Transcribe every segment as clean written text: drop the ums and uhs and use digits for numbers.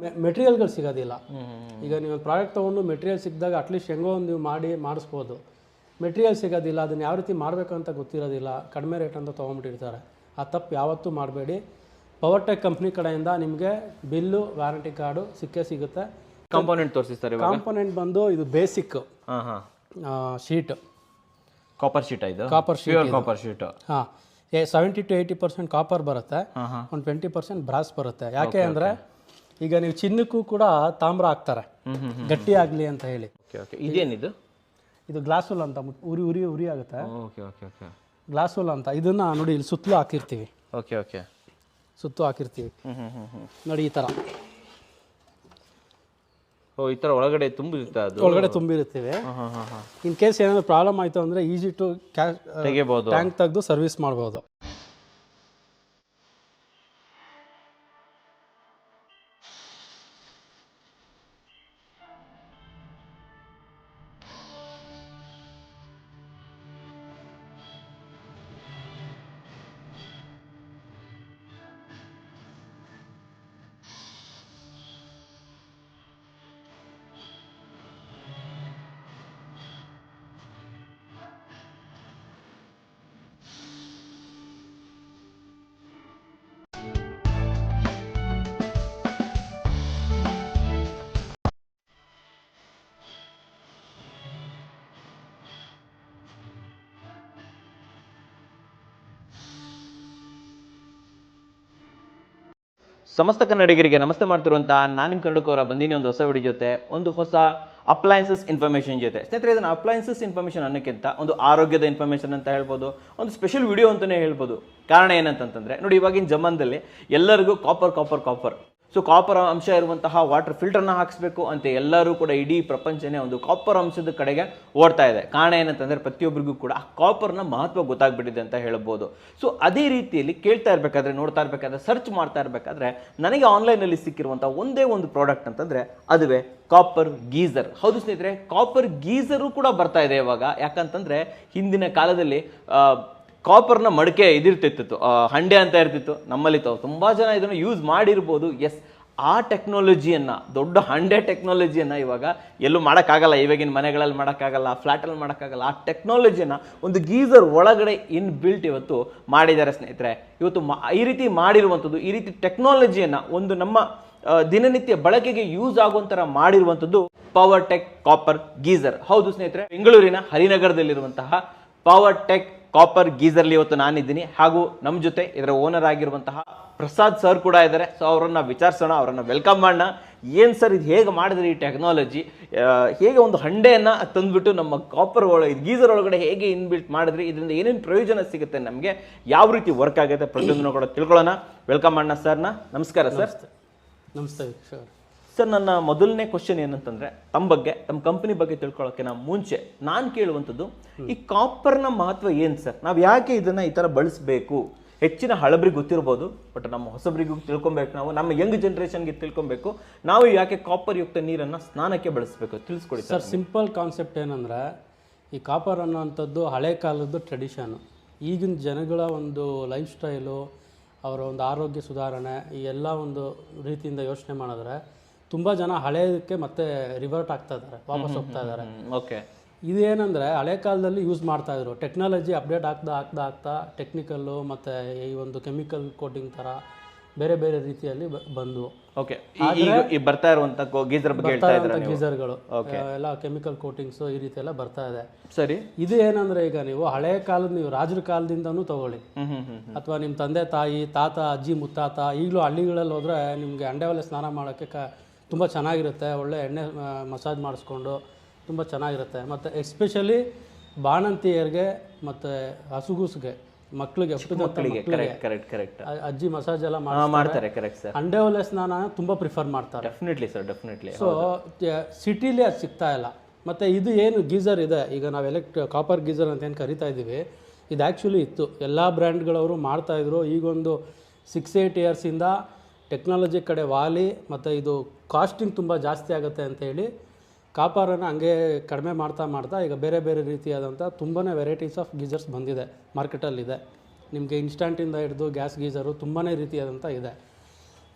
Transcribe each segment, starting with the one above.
ಮೆಟೀರಿಯಲ್ಗಳು ಸಿಗೋದಿಲ್ಲ. ಈಗ ನೀವು ಪ್ರಾಡಕ್ಟ್ ತೊಗೊಂಡು ಮೆಟೀರಿಯಲ್ ಸಿಕ್ಕಿದಾಗ ಅಟ್ಲೀಸ್ಟ್ ಹೆಂಗೋ ಒಂದು ನೀವು ಮಾಡಿಸ್ಬೋದು. ಮೆಟೀರಿಯಲ್ ಸಿಗೋದಿಲ್ಲ, ಅದನ್ನು ಯಾವ ರೀತಿ ಮಾಡಬೇಕಂತ ಗೊತ್ತಿರೋದಿಲ್ಲ, ಕಡಿಮೆ ರೇಟ್ ಅಂತ ತೊಗೊಂಡ್ಬಿಟ್ಟಿರ್ತಾರೆ. ಆ ತಪ್ಪು ಯಾವತ್ತೂ ಮಾಡಬೇಡಿ. ಪವರ್ಟೆಕ್ ಕಂಪ್ನಿ ಕಡೆಯಿಂದ ನಿಮಗೆ ಬಿಲ್ಲು, ವ್ಯಾರಂಟಿ ಕಾರ್ಡು ಸಿಗುತ್ತೆ. ಕಾಂಪೋನೆಂಟ್ ತೋರಿಸ್ತಾರೆ. ಕಾಂಪೋನೆಂಟ್ ಬಂದು ಇದು ಬೇಸಿಕ್ ಶೀಟ್, ಕಾಪರ್ ಶೀಟ್. ಇದು copper sheet, pure copper sheet. ಹಾಂ, 70 to 80% ಕಾಪರ್ ಬರುತ್ತೆ, ಒಂದು 20% ಬ್ರಾಸ್ ಬರುತ್ತೆ. ಯಾಕೆ ಅಂದರೆ ಈಗ ನೀವು ಚಿನ್ನಕ್ಕೂ ಕೂಡ ತಾಮ್ರ ಹಾಕ್ತಾರೆ ಗಟ್ಟಿ ಆಗಲಿ ಅಂತ ಹೇಳಿ. ಇದೇನಿದು? ಇದು ಗ್ಲಾಸ್ ಹುಲ್ ಅಂತ, ಉರಿ ಆಗುತ್ತೆ. ಓಕೆ. ಗ್ಲಾಸ್ ಹುಲ್ ಅಂತ. ಇದನ್ನ ನೋಡಿ ಇಲ್ಲಿ ಸುತ್ತಲೂ ಹಾಕಿರ್ತೀವಿ. ಓಕೆ. ಸುತ್ತು ಹಾಕಿರ್ತೀವಿ ನೋಡಿ, ಈ ಥರ. ಈ ಥರ ಒಳಗಡೆ ತುಂಬಿರುತ್ತೆ, ಅದು ಒಳಗಡೆ ತುಂಬಿರ್ತೀವಿ. ಇನ್ ಕೇಸ್ ಏನಾದರೂ ಪ್ರಾಬ್ಲಮ್ ಆಯಿತು ಅಂದರೆ ಈಸಿ ಟು ತೆಗಿಬೋದು, ಟ್ಯಾಂಕ್ ತೆಗೆದು ಸರ್ವಿಸ್ ಮಾಡ್ಬೋದು. ಸಮಸ್ತ ಕನ್ನಡಿಗರಿಗೆ ನಮಸ್ತೆ ಮಾಡ್ತಿರುವಂತಹ ನಾನು ನಿಮ್ಮ ಕನ್ನಡಕವರ ಬಂದಿನಿ ಒಂದು ಹೊಸ ವಿಡಿಯೋ ಜೊತೆ, ಒಂದು ಹೊಸ ಅಪ್ಲಯನ್ಸಸ್ ಇನ್ಫಾರ್ಮೇಷನ್ ಜೊತೆ. ಸ್ನೇಹಿತರೆ, ಇದನ್ನು ಅಪ್ಲಯನ್ಸಸ್ ಇನ್ಫಾರ್ಮೇಷನ್ ಅನ್ನೋಕ್ಕಿಂತ ಒಂದು ಆರೋಗ್ಯದ ಇನ್ಫಾರ್ಮೇಷನ್ ಅಂತ ಹೇಳ್ಬೋದು, ಒಂದು ಸ್ಪೆಷಲ್ ವಿಡಿಯೋ ಅಂತಲೇ ಹೇಳ್ಬೋದು. ಕಾರಣ ಏನಂತಂತಂದರೆ ನೋಡಿ, ಇವಾಗಿನ ಜಮಾನದಲ್ಲಿ ಎಲ್ಲರಿಗೂ ಕಾಪರ್ ಸೊ ಕಾಪರ್ ಅಂಶ ಇರುವಂತಹ ವಾಟರ್ ಫಿಲ್ಟರ್ನ ಹಾಕಿಸ್ಬೇಕು ಅಂತ ಎಲ್ಲರೂ ಕೂಡ ಇಡೀ ಪ್ರಪಂಚನೇ ಒಂದು ಕಾಪರ್ ಅಂಶದ ಕಡೆಗೆ ಓಡ್ತಾ ಇದೆ. ಕಾರಣ ಏನಂತಂದರೆ ಪ್ರತಿಯೊಬ್ಬರಿಗೂ ಕೂಡ ಕಾಪರ್ನ ಮಹತ್ವ ಗೊತ್ತಾಗ್ಬಿಟ್ಟಿದೆ ಅಂತ ಹೇಳ್ಬೋದು. ಸೊ ಅದೇ ರೀತಿಯಲ್ಲಿ ಕೇಳ್ತಾ ಇರಬೇಕಾದ್ರೆ, ನೋಡ್ತಾ ಇರಬೇಕಾದ್ರೆ, ಸರ್ಚ್ ಮಾಡ್ತಾ ಇರಬೇಕಾದ್ರೆ ನನಗೆ ಆನ್ಲೈನಲ್ಲಿ ಸಿಕ್ಕಿರುವಂಥ ಒಂದೇ ಒಂದು ಪ್ರಾಡಕ್ಟ್ ಅಂತಂದರೆ ಅದುವೇ ಕಾಪರ್ ಗೀಸರ್. ಹೌದು ಸ್ನೇಹಿತರೆ, ಕಾಪರ್ ಗೀಸರು ಕೂಡ ಬರ್ತಾ ಇದೆ ಇವಾಗ. ಯಾಕಂತಂದರೆ ಹಿಂದಿನ ಕಾಲದಲ್ಲಿ ಕಾಪರ್ನ ಮಡಿಕೆ ಇದಿರ್ತಿತ್ತು, ಹಂಡೆ ಅಂತ ಇರ್ತಿತ್ತು ನಮ್ಮಲ್ಲಿ. ತುಂಬ ಜನ ಇದನ್ನು ಯೂಸ್ ಮಾಡಿರ್ಬೋದು. ಎಸ್, ಆ ಟೆಕ್ನಾಲಜಿಯನ್ನು, ದೊಡ್ಡ ಹಂಡೆ ಟೆಕ್ನಾಲಜಿಯನ್ನು ಇವಾಗ ಎಲ್ಲೂ ಮಾಡೋಕ್ಕಾಗಲ್ಲ, ಇವಾಗಿನ ಮನೆಗಳಲ್ಲಿ ಮಾಡೋಕ್ಕಾಗಲ್ಲ, ಫ್ಲ್ಯಾಟಲ್ಲಿ ಮಾಡೋಕ್ಕಾಗಲ್ಲ. ಆ ಟೆಕ್ನಾಲಜಿಯನ್ನು ಒಂದು ಗೀಸರ್ ಒಳಗಡೆ ಬಿಲ್ಟ್ ಇವತ್ತು ಮಾಡಿದ್ದಾರೆ ಸ್ನೇಹಿತರೆ. ಇವತ್ತು ಈ ರೀತಿ ಮಾಡಿರುವಂಥದ್ದು, ಈ ರೀತಿ ಟೆಕ್ನಾಲಜಿಯನ್ನು ಒಂದು ನಮ್ಮ ದಿನನಿತ್ಯ ಬಳಕೆಗೆ ಯೂಸ್ ಆಗುವಂಥರ ಮಾಡಿರುವಂಥದ್ದು ಪವರ್ಟೆಕ್ ಕಾಪರ್ ಗೀಸರ್. ಹೌದು ಸ್ನೇಹಿತರೆ, ಬೆಂಗಳೂರಿನ ಹರಿನಗರದಲ್ಲಿರುವಂತಹ ಪವರ್ಟೆಕ್ ಕಾಪರ್ ಗೀಸರ್ಲಿ ಇವತ್ತು ನಾನಿದ್ದೀನಿ. ಹಾಗೂ ನಮ್ಮ ಜೊತೆ ಇದರ ಓನರ್ ಆಗಿರುವಂತಹ ಪ್ರಸಾದ್ ಸರ್ ಕೂಡ ಇದ್ದಾರೆ. ಸೊ ಅವರನ್ನು ವಿಚಾರಿಸೋಣ, ಅವರನ್ನು ವೆಲ್ಕಮ್ ಮಾಡೋಣ. ಏನು ಸರ್ ಇದು ಹೇಗೆ ಮಾಡಿದ್ರಿ ಈ ಟೆಕ್ನಾಲಜಿ, ಹೇಗೆ ಒಂದು ಹಂಡೆಯನ್ನು ತಂದುಬಿಟ್ಟು ನಮ್ಮ ಕಾಪರ್ ಗೀಸರ್ ಒಳಗಡೆ ಹೇಗೆ ಇನ್ಬಿಲ್ಟ್ ಮಾಡಿದ್ರಿ, ಇದರಿಂದ ಏನೇನು ಪ್ರಯೋಜನ ಸಿಗುತ್ತೆ ನಮಗೆ, ಯಾವ ರೀತಿ ವರ್ಕ್ ಆಗುತ್ತೆ, ಪ್ರತಿಯೊಂದನ್ನು ಕೂಡ ತಿಳ್ಕೊಳ್ಳೋಣ. ವೆಲ್ಕಮ್ ಮಾಡೋಣ ಸರ್ನ. ನಮಸ್ಕಾರ ಸರ್. ನಮಸ್ತೆ ಸರ್. ನನ್ನ ಮೊದಲನೇ ಕ್ವಶನ್ ಏನಂತಂದ್ರೆ, ತಮ್ಮ ಬಗ್ಗೆ, ತಮ್ಮ ಕಂಪನಿ ಬಗ್ಗೆ ತಿಳ್ಕೊಳ್ಳೋಕೆ ಮುಂಚೆ ನಾನು ಕೇಳುವಂಥದ್ದು, ಈ ಕಾಪರ್ನ ಮಹತ್ವ ಏನು ಸರ್? ನಾವು ಯಾಕೆ ಇದನ್ನ ಈ ಥರ ಬಳಸಬೇಕು? ಹೆಚ್ಚಿನ ಹಳಬರಿಗೆ ಗೊತ್ತಿರ್ಬೋದು, ಬಟ್ ನಮ್ಮ ಹೊಸಬರಿಗೂ ತಿಳ್ಕೊಬೇಕು, ನಾವು ನಮ್ಮ ಯಂಗ್ ಜನ್ರೇಷನ್ಗೆ ತಿಳ್ಕೊಬೇಕು, ನಾವು ಯಾಕೆ ಕಾಪರ್ ಯುಕ್ತ ನೀರನ್ನು ಸ್ನಾನಕ್ಕೆ ಬಳಸಬೇಕು, ತಿಳಿಸ್ಕೊಡಿ ಸರ್. ಸಿಂಪಲ್ ಕಾನ್ಸೆಪ್ಟ್ ಏನಂದರೆ, ಈ ಕಾಪರ್ ಅನ್ನೋವಂಥದ್ದು ಹಳೆ ಕಾಲದ್ದು ಟ್ರೆಡಿಷನು. ಈಗಿನ ಜನಗಳ ಒಂದು ಲೈಫ್ ಸ್ಟೈಲು, ಅವರ ಒಂದು ಆರೋಗ್ಯ ಸುಧಾರಣೆ, ಈ ಎಲ್ಲ ಒಂದು ರೀತಿಯಿಂದ ಯೋಚನೆ ಮಾಡಿದ್ರೆ ತುಂಬ ಜನ ಹಳೆಯದಕ್ಕೆ ಮತ್ತೆ ರಿವರ್ಟ್ ಆಗ್ತಾ ಇದ್ದಾರೆ, ವಾಪಸ್ ಹೋಗ್ತಾ ಇದ್ದಾರೆ. ಓಕೆ. ಇದೇನೆಂದರೆ, ಹಳೆ ಕಾಲದಲ್ಲಿ ಯೂಸ್ ಮಾಡ್ತಾಯಿದ್ರು, ಟೆಕ್ನಾಲಜಿ ಅಪ್ಡೇಟ್ ಆಗ್ತಾ ಟೆಕ್ನಿಕಲ್ಲು ಮತ್ತು ಈ ಒಂದು ಕೆಮಿಕಲ್ ಕೋಟಿಂಗ್ ಥರ ಬೇರೆ ಬೇರೆ ರೀತಿಯಲ್ಲಿ ಬಂದವು. ಓಕೆ. ಈ ಬರ್ತಾ ಇರುವಂಥ ಗೀಸರ್ ಬಗ್ಗೆ ಹೇಳ್ತಾ ಇದ್ದಾರೆ, ಗೀಸರ್ಗಳು ಎಲ್ಲ ಕೆಮಿಕಲ್ ಕೋಟಿಂಗ್ಸು ಈ ರೀತಿ ಎಲ್ಲ ಬರ್ತಾ ಇದೆ. ಸರಿ. ಇದು ಏನಂದರೆ, ಈಗ ನೀವು ಹಳೆ ಕಾಲದ, ನೀವು ರಾಜರ ಕಾಲದಿಂದನೂ ತಗೊಳ್ಳಿ, ಅಥವಾ ನಿಮ್ಮ ತಂದೆ ತಾಯಿ, ತಾತ, ಅಜ್ಜಿ, ಮುತ್ತಾತ, ಈಗಲೂ ಹಳ್ಳಿಗಳಲ್ಲಿ ಹೋದರೆ ನಿಮಗೆ ಹಂಡೆ ಒಲೆ ಸ್ನಾನ ಮಾಡೋಕ್ಕೆ ತುಂಬ ಚೆನ್ನಾಗಿರುತ್ತೆ. ಒಳ್ಳೆ ಎಣ್ಣೆ ಮಸಾಜ್ ಮಾಡಿಸ್ಕೊಂಡು ತುಂಬ ಚೆನ್ನಾಗಿರುತ್ತೆ. ಮತ್ತು ಎಸ್ಪೆಷಲಿ ಬಾಣಂತಿಯರಿಗೆ ಮತ್ತು ಹಸುಗೂಸಿಗೆ, ಮಕ್ಕಳಿಗೆ, ಅಜ್ಜಿ ಮಸಾಜ್ ಎಲ್ಲ ಮಾಡ್ತಾರೆ. ಹಂಡೆ ಒಲೆ ಸ್ನಾನ ತುಂಬ ಪ್ರಿಫರ್ ಮಾಡ್ತಾರೆ. Definitely sir, definitely. ಸೊ ಸಿಟಿಲಿ ಅದು ಸಿಗ್ತಾ ಇಲ್ಲ. ಮತ್ತು ಇದು ಏನು ಗೀಸರ್ ಇದೆ, ಈಗ ನಾವು ಕಾಪರ್ ಗೀಸರ್ ಅಂತ ಏನು ಕರಿತಾ ಇದ್ದೀವಿ, ಇದು ಆ್ಯಕ್ಚುಲಿ ಇತ್ತು, ಎಲ್ಲ ಬ್ರ್ಯಾಂಡ್ಗಳವರು ಮಾಡ್ತಾಯಿದ್ರು. ಈಗೊಂದು 6-8 ಇಯರ್ಸಿಂದ ಟೆಕ್ನಾಲಜಿ ಕಡೆ ವಾಲಿ, ಮತ್ತು ಇದು ಕಾಸ್ಟಿಂಗ್ ತುಂಬ ಜಾಸ್ತಿ ಆಗುತ್ತೆ ಅಂತೇಳಿ ಕಾಪರನ್ನು ಹಂಗೆ ಕಡಿಮೆ ಮಾಡ್ತಾ ಈಗ ಬೇರೆ ಬೇರೆ ರೀತಿಯಾದಂಥ ತುಂಬಾ ವೆರೈಟೀಸ್ ಆಫ್ ಗೀಸರ್ಸ್ ಬಂದಿದೆ ಮಾರ್ಕೆಟಲ್ಲಿದೆ. ನಿಮಗೆ ಇನ್ಸ್ಟಂಟಿಂದ ಹಿಡಿದು ಗ್ಯಾಸ್ ಗೀಸರು ತುಂಬಾ ರೀತಿಯಾದಂಥ ಇದೆ.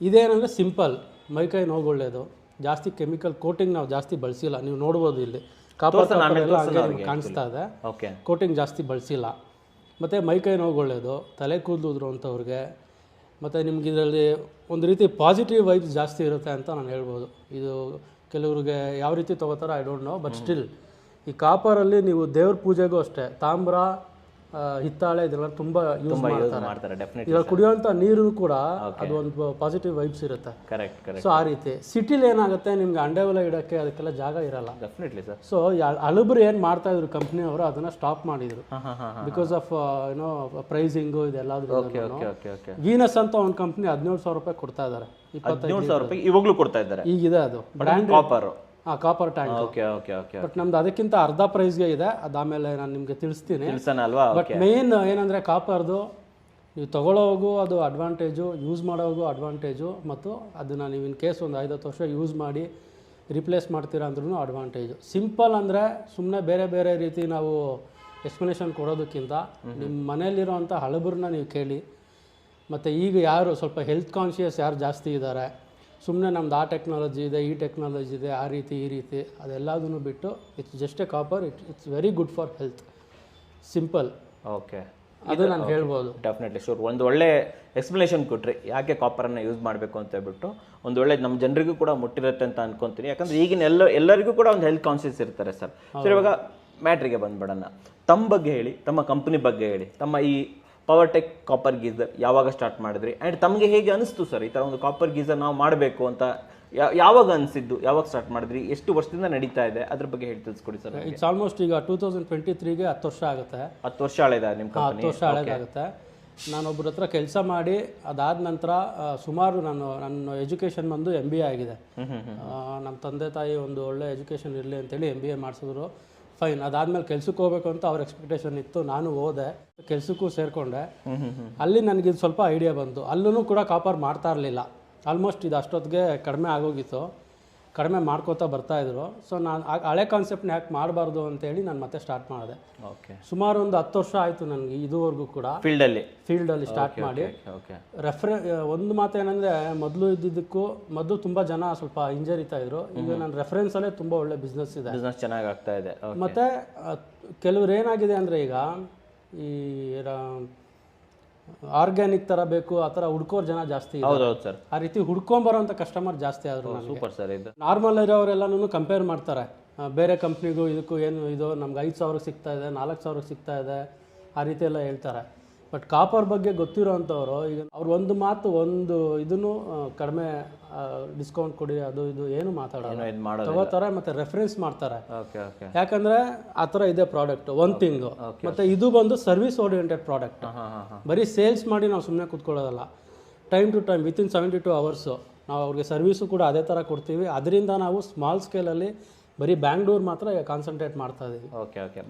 ಇದೇನೆಂದರೆ ಸಿಂಪಲ್, ಮೈಕೈ ನೋವು ಒಳ್ಳೆಯದು, ಜಾಸ್ತಿ ಕೆಮಿಕಲ್ ಕೋಟಿಂಗ್ ನಾವು ಜಾಸ್ತಿ ಬಳಸಿಲ್ಲ, ನೀವು ನೋಡ್ಬೋದು ಇಲ್ಲಿ ಕಾಪರ್ ಎಲ್ಲ ಹಂಗೆ ಕಾಣಿಸ್ತಾ ಇದೆ, ಓಕೆ ಕೋಟಿಂಗ್ ಜಾಸ್ತಿ ಬಳಸಿಲ್ಲ. ಮತ್ತು ಮೈಕೈ ನೋವು ಒಳ್ಳೆಯದು, ತಲೆ ಕೂದಲು ಅಂಥವ್ರಿಗೆ, ಮತ್ತು ನಿಮ್ಗೆ ಇದರಲ್ಲಿ ಒಂದು ರೀತಿ ಪಾಸಿಟಿವ್ ವೈಬ್ಸ್ ಜಾಸ್ತಿ ಇರುತ್ತೆ ಅಂತ ನಾನು ಹೇಳ್ಬೋದು. ಇದು ಕೆಲವ್ರಿಗೆ ಯಾವ ರೀತಿ ತೊಗೋತಾರೋ I don't know, but still ಈ ಕಾಪರಲ್ಲಿ ನೀವು ದೇವ್ರ ಪೂಜೆಗೂ ಅಷ್ಟೇ ತಾಮ್ರ, ಹಿತ್ತಾಳೆ ಇದೆಲ್ಲ ತುಂಬ ಯೂಸ್ ಮಾಡ್ತಾರೆ ಡೆಫಿನೆಟ್ಲಿ. ಇವಾಗ ಕುಡಿಯೋಂಥ ನೀರು ಕೂಡ ಅದು ಒಂದು ಪಾಸಿಟಿವ್ ವೈಬ್ಸ್ ಇರುತ್ತೆ. ಕರೆಕ್ಟ್. ಸೊ ಆ ರೀತಿ ಸಿಟಿಲಿ ಏನಾಗುತ್ತೆ, ನಿಮ್ಗೆ ಅಂಡೆವೆಲ್ಲ ಇಡೋಕ್ಕೆ ಅದಕ್ಕೆಲ್ಲ ಜಾಗ ಇರಲ್ಲ. Definitely sir. ಸೊ ಹಳಬ್ರು ಏನು ಮಾಡ್ತಾ ಇದ್ರು ಕಂಪ್ನಿಯವರು ಅದನ್ನ ಸ್ಟಾಪ್ ಮಾಡಿದ್ರು ಬಿಕಾಸ್ ಆಫ್ ಏನೋ ಪ್ರೈಸಿಂಗು ಇದೆಲ್ಲದ್ರೂ. ವೀನಸ್ ಅಂತ ಒಂದು ಕಂಪ್ನಿ 17,000 ರೂಪಾಯಿ ಕೊಡ್ತಾ ಇದ್ದಾರೆ, 25,000 ರೂಪಾಯಿ ಇವಾಗಲೂ ಕೊಡ್ತಾ ಇದ್ದಾರೆ. ಈಗಿದೆ ಅದು brand copper, copper tank. Okay okay okay. But ನಮ್ದು ಅದಕ್ಕಿಂತ ಅರ್ಧ ಪ್ರೈಸ್ಗೆ ಇದೆ, ಅದಾದಮೇಲೆ ನಾನು ನಿಮಗೆ ತಿಳಿಸ್ತೀನಿ. ಅಲ್ವಾ? ಬಟ್ ಮೇನ್ ಏನಂದರೆ ಕಾಪರ್ದು ನೀವು ತೊಗೊಳ್ಳೋವಾಗೂ ಅದು ಅಡ್ವಾಂಟೇಜು, ಯೂಸ್ ಮಾಡೋವಾಗೂ ಅಡ್ವಾಂಟೇಜು, ಮತ್ತು ಅದನ್ನು ನೀವು ಇನ್ ಕೇಸ್ ಒಂದು 5-10 ವರ್ಷ ಯೂಸ್ ಮಾಡಿ ರಿಪ್ಲೇಸ್ ಮಾಡ್ತೀರಾ ಅಂದ್ರೂ ಅಡ್ವಾಂಟೇಜು. ಸಿಂಪಲ್ ಅಂದರೆ ಸುಮ್ಮನೆ ಬೇರೆ ಬೇರೆ ರೀತಿ ನಾವು ಎಕ್ಸ್ಪ್ಲನೇಷನ್ ಕೊಡೋದಕ್ಕಿಂತ ನಿಮ್ಮ ಮನೇಲಿರೋವಂಥ ಹಳಬರನ್ನ ನೀವು ಕೇಳಿ. ಮತ್ತು ಈಗ ಯಾರು ಸ್ವಲ್ಪ ಹೆಲ್ತ್ ಕಾನ್ಷಿಯಸ್ ಯಾರು ಜಾಸ್ತಿ ಇದ್ದಾರೆ, ಸುಮ್ಮನೆ ನಮ್ದು ಆ ಟೆಕ್ನಾಲಜಿ ಇದೆ, ಈ ಟೆಕ್ನಾಲಜಿ ಇದೆ, ಆ ರೀತಿ ಈ ರೀತಿ ಅದೆಲ್ಲದನ್ನು ಬಿಟ್ಟು it's just A copper, it's very good for health, simple. Okay, ಅದು ನಾನು ಹೇಳ್ಬೋದು. Definitely sure. ಒಂದು ಒಳ್ಳೆ ಎಕ್ಸ್ಪ್ಲನೇಷನ್ ಕೊಟ್ರಿ ಯಾಕೆ ಕಾಪರನ್ನು ಯೂಸ್ ಮಾಡಬೇಕು ಅಂತ ಹೇಳ್ಬಿಟ್ಟು. ಒಂದು ಒಳ್ಳೆ ನಮ್ಮ ಜನರಿಗೂ ಕೂಡ ಮುಟ್ಟಿರುತ್ತೆ ಅಂತ ಅನ್ಕೊಂತೀನಿ, ಯಾಕಂದ್ರೆ ಈಗಿನ ಎಲ್ಲರಿಗೂ ಕೂಡ ಒಂದು ಹೆಲ್ತ್ ಕಾನ್ಷಿಯಸ್ ಇರ್ತಾರೆ ಸರ್. ಸರ್, ಇವಾಗ ಮ್ಯಾಟ್ರಿಗೆ ಬಂದ್ಬಿಡೋಣ. ತಮ್ಮ ಬಗ್ಗೆ ಹೇಳಿ, ತಮ್ಮ ಕಂಪ್ನಿ ಬಗ್ಗೆ ಹೇಳಿ. ತಮ್ಮ ಈ ಪವರ್ ಟೆಕ್ ಕಾಪರ್ ಗೀಸರ್ ಯಾವಾಗ ಸ್ಟಾರ್ಟ್ ಮಾಡಿದ್ರಿ, ಆ್ಯಂಡ್ ತಮಗೆ ಹೇಗೆ ಅನಿಸ್ತು ಸರ್ ಈ ಥರ ಒಂದು ಕಾಪರ್ ಗೀಸರ್ ನಾವು ಮಾಡಬೇಕು ಅಂತ? ಯಾವಾಗ ಅನಿಸಿದ್ದು, ಯಾವಾಗ ಸ್ಟಾರ್ಟ್ ಮಾಡಿದ್ರಿ, ಎಷ್ಟು ವರ್ಷದಿಂದ ನಡೀತಾ ಇದೆ, ಅದ್ರ ಬಗ್ಗೆ ಹೇಳಿ ತಿಳಿಸ್ಕೊಡಿ ಸರ್. ಇಟ್ಸ್ ಆಲ್ಮೋಸ್ಟ್ ಈಗ 2023ಗೆ 10 ವರ್ಷ ಆಗುತ್ತೆ. 10 ವರ್ಷ ಹಳೆದ ನಿಮ್ಮ ಕಂಪನಿ? 10 ವರ್ಷ ಹಳೆದಾಗುತ್ತೆ. ನಾನೊಬ್ಬರ ಹತ್ರ ಕೆಲಸ ಮಾಡಿ ಅದಾದ ನಂತರ ಸುಮಾರು ನನ್ನ ಎಜುಕೇಷನ್ ಬಂದು MBA ಆಗಿದೆ. ನಮ್ಮ ತಂದೆ ತಾಯಿ ಒಂದು ಒಳ್ಳೆ ಎಜುಕೇಷನ್ ಇರಲಿ ಅಂತೇಳಿ MBA ಮಾಡಿಸಿದ್ರು. ಫೈನ್. ಅದಾದಮೇಲೆ ಕೆಲ್ಸಕ್ಕೆ ಹೋಗ್ಬೇಕು ಅಂತ ಅವ್ರ ಎಕ್ಸ್ಪೆಕ್ಟೇಷನ್ ಇತ್ತು. ನಾನು ಹೋದೆ, ಕೆಲಸಕ್ಕೂ ಸೇರಿಕೊಂಡೆ. ಅಲ್ಲಿ ನನಗಿದು ಸ್ವಲ್ಪ ಐಡಿಯಾ ಬಂತು. ಅಲ್ಲೂ ಕೂಡ ಕಾಪರ್ ಮಾಡ್ತಾ ಇರಲಿಲ್ಲ. ಆಲ್ಮೋಸ್ಟ್ ಇದು ಅಷ್ಟೊತ್ತಿಗೆ ಕಡಿಮೆ ಆಗೋಗಿತ್ತು, ಕಡಿಮೆ ಮಾಡ್ಕೋತಾ ಬರ್ತಾಯಿದ್ರು. ಸೊ ನಾನು ಹಳೆ ಕಾನ್ಸೆಪ್ಟ್ನ ಯಾಕೆ ಮಾಡಬಾರ್ದು ಅಂತೇಳಿ ನಾನು ಮತ್ತೆ ಸ್ಟಾರ್ಟ್ ಮಾಡಿದೆ. ಓಕೆ, ಸುಮಾರು ಒಂದು 10 ವರ್ಷ ಆಯಿತು ನನಗೆ ಇದುವರೆಗೂ ಕೂಡ ಫೀಲ್ಡಲ್ಲಿ ಸ್ಟಾರ್ಟ್ ಮಾಡಿ. ಒಂದು ಮಾತೇನೆಂದರೆ, ಮೊದಲು ಇದ್ದಿದ್ದಕ್ಕೂ ಮೊದಲು ತುಂಬ ಜನ ಸ್ವಲ್ಪ ಹಿಂಜರಿತಾ ಇದ್ರು. ಈಗ ನನ್ನ ರೆಫರೆನ್ಸಲ್ಲೇ ತುಂಬ ಒಳ್ಳೆ ಬಿಸ್ನೆಸ್ ಇದೆ, ಬಿಸ್ನೆಸ್ ಚೆನ್ನಾಗಿ ಆಗ್ತಾ ಇದೆ. ಮತ್ತು ಕೆಲವ್ರು ಏನಾಗಿದೆ ಅಂದರೆ, ಈಗ ಈ ಆರ್ಗ್ಯಾನಿಕ್ ಥರ ಬೇಕು ಆ ಥರ ಹುಡ್ಕೋರು ಜನ ಜಾಸ್ತಿ ಇದೆ. ಹೌದು ಸರ್. ಆ ರೀತಿ ಹುಡ್ಕೊಂಬರೋಂಥ ಕಸ್ಟಮರ್ ಜಾಸ್ತಿ ಆದರು. Super sir. ಇದು ನಾರ್ಮಲ್ ಇರೋರೆಲ್ಲನೂ ಕಂಪೇರ್ ಮಾಡ್ತಾರೆ, ಬೇರೆ ಕಂಪ್ನಿಗೂ ಇದಕ್ಕೂ ಏನು ಇದು ನಮ್ಗೆ 5,000 ಸಿಗ್ತಾ ಇದೆ, 4,000 ಸಿಗ್ತಾ ಇದೆ, ಆ ರೀತಿ ಎಲ್ಲ ಹೇಳ್ತಾರೆ. ಬಟ್ ಕಾಪರ್ ಬಗ್ಗೆ ಗೊತ್ತಿರೋ ಅಂಥವ್ರು ಈಗ ಅವ್ರು ಒಂದು ಮಾತು ಒಂದು ಇದನ್ನು ಕಡಿಮೆ ಡಿಸ್ಕೌಂಟ್ ಕೊಡಿ ಅದು ಇದು ಏನು ಮಾತಾಡೋದು, ತಗೋತಾರೆ ಮತ್ತು ರೆಫರೆನ್ಸ್ ಮಾಡ್ತಾರೆ. ಯಾಕಂದರೆ ಆ ಥರ ಇದೆ ಪ್ರಾಡಕ್ಟ್ ಒಂದು ತಿಂಗು. ಮತ್ತು ಇದು ಬಂದು ಸರ್ವಿಸ್ ಓರಿಯೆಂಟೆಡ್ ಪ್ರಾಡಕ್ಟ್. ಬರೀ ಸೇಲ್ಸ್ ಮಾಡಿ ನಾವು ಸುಮ್ಮನೆ ಕೂತ್ಕೊಳ್ಳೋದಲ್ಲ, time to time within 72 hours ನಾವು ಅವ್ರಿಗೆ ಸರ್ವಿಸು ಕೂಡ ಅದೇ ಥರ ಕೊಡ್ತೀವಿ. ಅದರಿಂದ ನಾವು ಸ್ಮಾಲ್ ಸ್ಕೇಲಲ್ಲಿ ಬರೀ ಬ್ಯಾಂಗ್ಳೂರ್ ಮಾತ್ರ ಕಾನ್ಸಂಟ್ರೇಟ್ ಮಾಡ್ತಾ ಇದ್ದೀವಿ.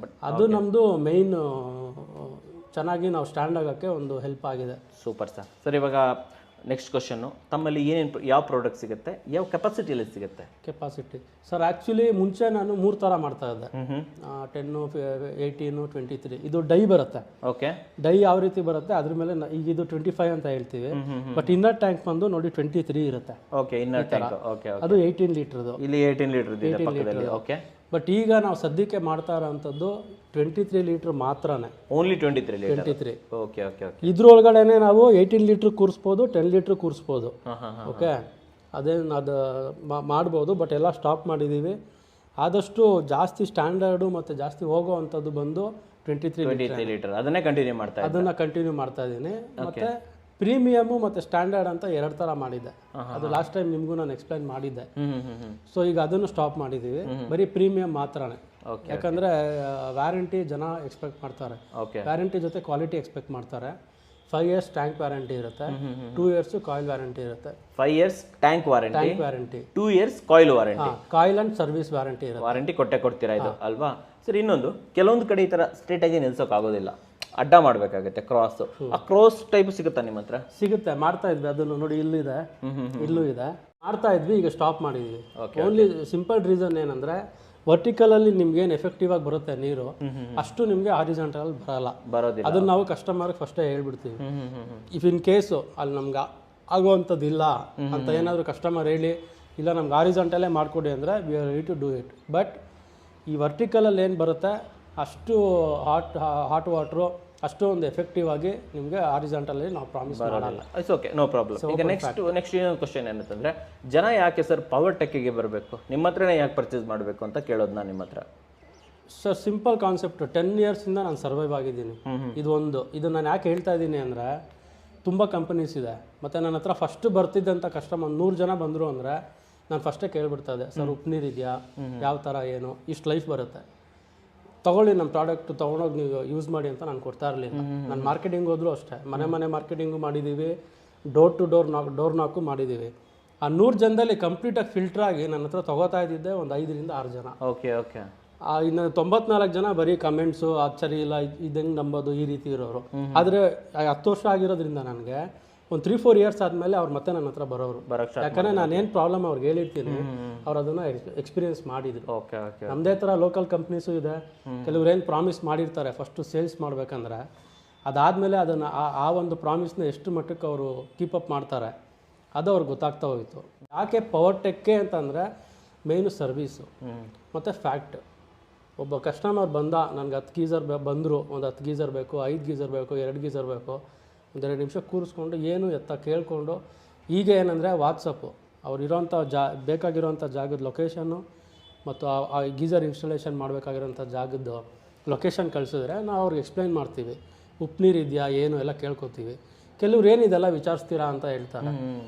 ಬಟ್ ಅದು ನಮ್ಮದು ಮೇಯ್ನ್ ಚೆನ್ನಾಗಿ ನಾವು ಸ್ಟ್ಯಾಂಡ್ ಆಗೋಕ್ಕೆ ಒಂದು ಹೆಲ್ಪ್ ಆಗಿದೆ. Super sir. ಸರ್, ಇವಾಗ ನೆಕ್ಸ್ಟ್ ಕ್ವಶನ್ನು, ತಮ್ಮಲ್ಲಿ ಏನೇನು ಯಾವ ಪ್ರಾಡಕ್ಟ್ ಸಿಗುತ್ತೆ, ಯಾವ ಕೆಪಾಸಿಟಿಯಲ್ಲಿ ಸಿಗುತ್ತೆ? ಕೆಪಾಸಿಟಿ ಸರ್, ಆ್ಯಕ್ಚುಲಿ ಮುಂಚೆ ನಾನು 3 ಥರ ಮಾಡ್ತಾ ಇದ್ದೆ, 10, 18, 23. ಇದು ಡೈ ಬರುತ್ತೆ. ಓಕೆ, ಡೈ ಯಾವ ರೀತಿ ಬರುತ್ತೆ ಅದ್ರ ಮೇಲೆ ಈಗ ಇದು 25 ಅಂತ ಹೇಳ್ತೀವಿ. ಬಟ್ ಇನ್ನರ್ ಟ್ಯಾಂಕ್ ಬಂದು ನೋಡಿ 23 ಇರುತ್ತೆ. Okay, inner tank. ಓಕೆ, ಅದು 18 ಲೀಟರ್ದು. ಇಲ್ಲಿ 18 ಲೀಟರ್. ಓಕೆ, ಬಟ್ ಈಗ ನಾವು ಸದ್ಯಕ್ಕೆ ಮಾಡ್ತಾ ಇರೋಂಥದ್ದು 23 ಲೀಟ್ರ್ ಮಾತ್ರನೇ. Only 23 litre. 23. Okay okay okay. ಇದ್ರೊಳಗಡೆನೆ ನಾವು 18 ಲೀಟ್ರ್ ಕೂರಿಸ್ಬೋದು, 10 ಲೀಟ್ರ್ ಕೂರಿಸ್ಬೋದು. ಓಕೆ, ಅದೇನು ಅದು ಮಾಡ್ಬೋದು. ಬಟ್ ಎಲ್ಲ ಸ್ಟಾಪ್ ಮಾಡಿದ್ದೀವಿ. ಆದಷ್ಟು ಜಾಸ್ತಿ ಸ್ಟ್ಯಾಂಡರ್ಡು ಮತ್ತು ಜಾಸ್ತಿ ಹೋಗೋ ಅಂಥದ್ದು ಬಂದು 23 ಲೀಟರ್. ಅದನ್ನೇ ಕಂಟಿನ್ಯೂ ಮಾಡ್ತಾ ಇದ್ದೀನಿ. ಮತ್ತು ಪ್ರೀಮಿಯಮು ಮತ್ತು ಸ್ಟ್ಯಾಂಡರ್ಡ್ ಅಂತ 2 ಥರ ಮಾಡಿದ್ದೆ. ಅದು ಲಾಸ್ಟ್ ಟೈಮ್ ನಿಮಗೂ ನಾನು ಎಕ್ಸ್ಪ್ಲೈನ್ ಮಾಡಿದ್ದೆ. ಸೊ ಈಗ ಅದನ್ನು ಸ್ಟಾಪ್ ಮಾಡಿದ್ದೀವಿ, ಬರೀ ಪ್ರೀಮಿಯಂ ಮಾತ್ರನೇ. ಯಾಕಂದರೆ ವ್ಯಾರಂಟಿ ಜನ ಎಕ್ಸ್ಪೆಕ್ಟ್ ಮಾಡ್ತಾರೆ, ವ್ಯಾರಂಟಿ ಜೊತೆ ಕ್ವಾಲಿಟಿ ಎಕ್ಸ್ಪೆಕ್ಟ್ ಮಾಡ್ತಾರೆ. 5 years ಟ್ಯಾಂಕ್ ವ್ಯಾರಂಟಿ ಇರುತ್ತೆ, 2 years ಕಾಯಿಲ್ ವ್ಯಾರಂಟಿ ಇರುತ್ತೆ. 5 years tank warranty, 2 years coil warranty, coil and service warranty ಇರುತ್ತೆ. ವಾರಂಟಿ ಕೊಡ್ತೀರಾ ಇದು ಅಲ್ವಾ ಸರ್? ಇನ್ನೊಂದು, ಕೆಲವೊಂದು ಕಡೆ ಈ ಥರ ಸ್ಟ್ರೇಟಾಗಿ ನಿಲ್ಸೋಕ್ಕಾಗೋದಿಲ್ಲ, ಅಡ್ಡ ಮಾಡಬೇಕಾಗುತ್ತೆ, ಕ್ರಾಸ್. ಆ ಕ್ರಾಸ್ ಟೈಪ್ ಸಿಗುತ್ತಾ ನಿಮ್ಮ ಹತ್ರ? ಸಿಗುತ್ತೆ, ಮಾಡ್ತಾ ಇದ್ವಿ. ಅದನ್ನು ನೋಡಿ, ಇಲ್ಲಿದೆ, ಇಲ್ಲೂ ಇದೆ, ಮಾಡ್ತಾ ಇದ್ವಿ. ಈಗ ಸ್ಟಾಪ್ ಮಾಡಿದ್ವಿ. ಓನ್ಲಿ ಸಿಂಪಲ್ ರೀಸನ್ ಏನಂದ್ರೆ, ವರ್ಟಿಕಲಲ್ಲಿ ನಿಮ್ಗೇನು ಎಫೆಕ್ಟಿವ್ ಆಗಿ ಬರುತ್ತೆ ನೀರು, ಅಷ್ಟು ನಿಮಗೆ ಹಾರಿಜಾಂಟಲ್ ಬರೋದಿಲ್ಲ. ಅದನ್ನ ನಾವು ಕಸ್ಟಮರ್ಗೆ ಫಸ್ಟೇ ಹೇಳ್ಬಿಡ್ತೀವಿ. ಇಫ್ ಇನ್ ಕೇಸು ಅಲ್ಲಿ ನಮ್ಗೆ ಆಗುವಂಥದ್ದಿಲ್ಲ ಅಂತ ಏನಾದರೂ ಕಸ್ಟಮರ್ ಹೇಳಿ ಇಲ್ಲ ನಮ್ಗೆ ಹಾರಿಜಾಂಟಲ್ಲೇ ಮಾಡಿಕೊಡಿ ಅಂದರೆ we are ready to do it. But ಈ ವರ್ಟಿಕಲಲ್ಲಿ ಏನು ಬರುತ್ತೆ ಅಷ್ಟು ಹಾಟ್ ವಾಟ್ರು ಅಷ್ಟು ಒಂದು ಎಫೆಕ್ಟಿವ್ ಆಗಿ ನಿಮಗೆ ಹಾರಿಜಾಂಟಲ್ಲಿ ನಾವು ಪ್ರಾಮಿಸ್ ಮಾಡಲ್ಲ. It's okay, no problem. ಈಗ ನೆಕ್ಸ್ಟ್ ಇನ್ನೊಂದು ಕ್ವಶನ್ ಏನಂತಂದ್ರೆ, ಜನ ಯಾಕೆ ಸರ್ ಪವರ್ ಟೆಕ್ಕಿಗೆ ಬರಬೇಕು, ನಿಮ್ಮ ಹತ್ರನೇ ಯಾಕೆ ಪರ್ಚೇಸ್ ಮಾಡಬೇಕು ಅಂತ ಕೇಳೋದು ನಾನು ನಿಮ್ಮ ಹತ್ರ. ಸರ್ ಸಿಂಪಲ್ ಕಾನ್ಸೆಪ್ಟ್, 10 ಇಯರ್ಸಿಂದ ನಾನು ಸರ್ವೈವ್ ಆಗಿದ್ದೀನಿ. ಇದು ನಾನು ಯಾಕೆ ಹೇಳ್ತಾ ಇದ್ದೀನಿ ಅಂದರೆ, ತುಂಬ ಕಂಪನೀಸ್ ಇದೆ ಮತ್ತು ನನ್ನ ಹತ್ರ ಫಸ್ಟ್ ಬರ್ತಿದ್ದಂಥ ಕಸ್ಟಮರ್ 100 ಜನ ಬಂದರು ಅಂದರೆ ನಾನು ಫಸ್ಟೇ ಕೇಳ್ಬಿಡ್ತಾ ಇದ್ದೆ, ಸರ್ ಉಪ್ಪು ಇದೆಯಾ, ಯಾವ ಥರ ಏನು, ಇಷ್ಟು ಲೈಫ್ ಬರುತ್ತೆ, ತೊಗೊಳ್ಳಿ ನಮ್ಮ ಪ್ರಾಡಕ್ಟ್ ತೊಗೊಂಡೋಗಿ ನೀವು ಯೂಸ್ ಮಾಡಿ ಅಂತ ನಾನು ಕೊಡ್ತಾ ಇರಲಿಲ್ಲ. ನಾನು ಮಾರ್ಕೆಟಿಂಗ್ ಹೋದರೂ ಅಷ್ಟೇ, ಮನೆ ಮಾರ್ಕೆಟಿಂಗು ಮಾಡಿದ್ದೀವಿ, ಡೋರ್ ಟು ಡೋರ್ ನಾಕು ಮಾಡಿದ್ದೀವಿ. ಆ 100 ಜನದಲ್ಲಿ ಕಂಪ್ಲೀಟಾಗಿ ಫಿಲ್ಟರ್ ಆಗಿ ನನ್ನ ಹತ್ರ ತೊಗೋತಾ ಇದ್ದಿದ್ದೆ ಒಂದು 5ರಿಂದ 6 ಜನ. Okay okay. ಇನ್ನು 94 ಜನ ಬರೀ ಕಮೆಂಟ್ಸು ಅದು ಸರಿ ಇಲ್ಲ, ಇದಂಗೆ ನಂಬೋದು, ಈ ರೀತಿ ಇರೋರು. ಆದರೆ 10 ವರ್ಷ ಆಗಿರೋದ್ರಿಂದ ನನಗೆ ಒಂದು 3-4 ಇಯರ್ಸ್ ಆದಮೇಲೆ ಅವ್ರು ಮತ್ತೆ ನನ್ನ ಹತ್ರ ಬರೋರು. ಯಾಕಂದರೆ ನಾನೇನು ಪ್ರಾಬ್ಲಮ್ ಅವ್ರಿಗೆ ಹೇಳಿರ್ತೀನಿ, ಅವ್ರು ಅದನ್ನು ಎಕ್ಸ್ಪೀರಿಯನ್ಸ್ ಮಾಡಿದ್ರು. ನಮ್ಮದೇ ಥರ ಲೋಕಲ್ ಕಂಪ್ನೀಸು ಇದೆ, ಕೆಲವ್ರು ಏನು ಪ್ರಾಮಿಸ್ ಮಾಡಿರ್ತಾರೆ ಫಸ್ಟು ಸೇಲ್ಸ್ ಮಾಡಬೇಕಂದ್ರೆ, ಅದಾದಮೇಲೆ ಅದನ್ನು ಆ ಒಂದು ಪ್ರಾಮಿಸ್ನ ಎಷ್ಟು ಮಟ್ಟಕ್ಕೆ ಅವರು ಕೀಪಪ್ ಮಾಡ್ತಾರೆ ಅದು ಅವ್ರಿಗೆ ಗೊತ್ತಾಗ್ತಾ ಹೋಯಿತು. ಯಾಕೆ ಪವರ್ ಟೆಕ್ಕೆ ಅಂತಂದರೆ ಮೇಯ್ನು ಸರ್ವೀಸು ಮತ್ತು ಫ್ಯಾಕ್ಟ್. ಒಬ್ಬ ಕಸ್ಟಮರ್ ಬಂದ, ನನಗೆ 10 ಗೀಝರ್ ಬಂದರು, ಒಂದು 10 ಗೀಝರ್ ಬೇಕು, 5 ಗೀಝರ್ ಬೇಕು, 2 ಗೀಝರ್ ಬೇಕು, ಒಂದು 2 ನಿಮಿಷ ಕೂರಿಸ್ಕೊಂಡು ಏನು ಎತ್ತ ಕೇಳಿಕೊಂಡು, ಈಗ ಏನಂದರೆ ವಾಟ್ಸಪ್ಪು ಅವ್ರು ಇರೋಂಥ ಬೇಕಾಗಿರೋಂಥ ಜಾಗದ ಲೊಕೇಶನ್ನು ಮತ್ತು ಆ ಗೀಝರ್ ಇನ್ಸ್ಟಾಲೇಷನ್ ಮಾಡಬೇಕಾಗಿರೋಂಥ ಜಾಗದ್ದು ಲೊಕೇಶನ್ ಕಳಿಸಿದ್ರೆ ನಾವು ಅವ್ರಿಗೆ ಎಕ್ಸ್ಪ್ಲೈನ್ ಮಾಡ್ತೀವಿ. ಉಪ್ಪು ನೀರು ಇದೆಯಾ ಏನು ಎಲ್ಲ ಕೇಳ್ಕೊತೀವಿ. ಕೆಲವ್ರು ಏನಿದೆಲ್ಲ ವಿಚಾರಿಸ್ತೀರಾ ಅಂತ ಹೇಳ್ತಾರೆ.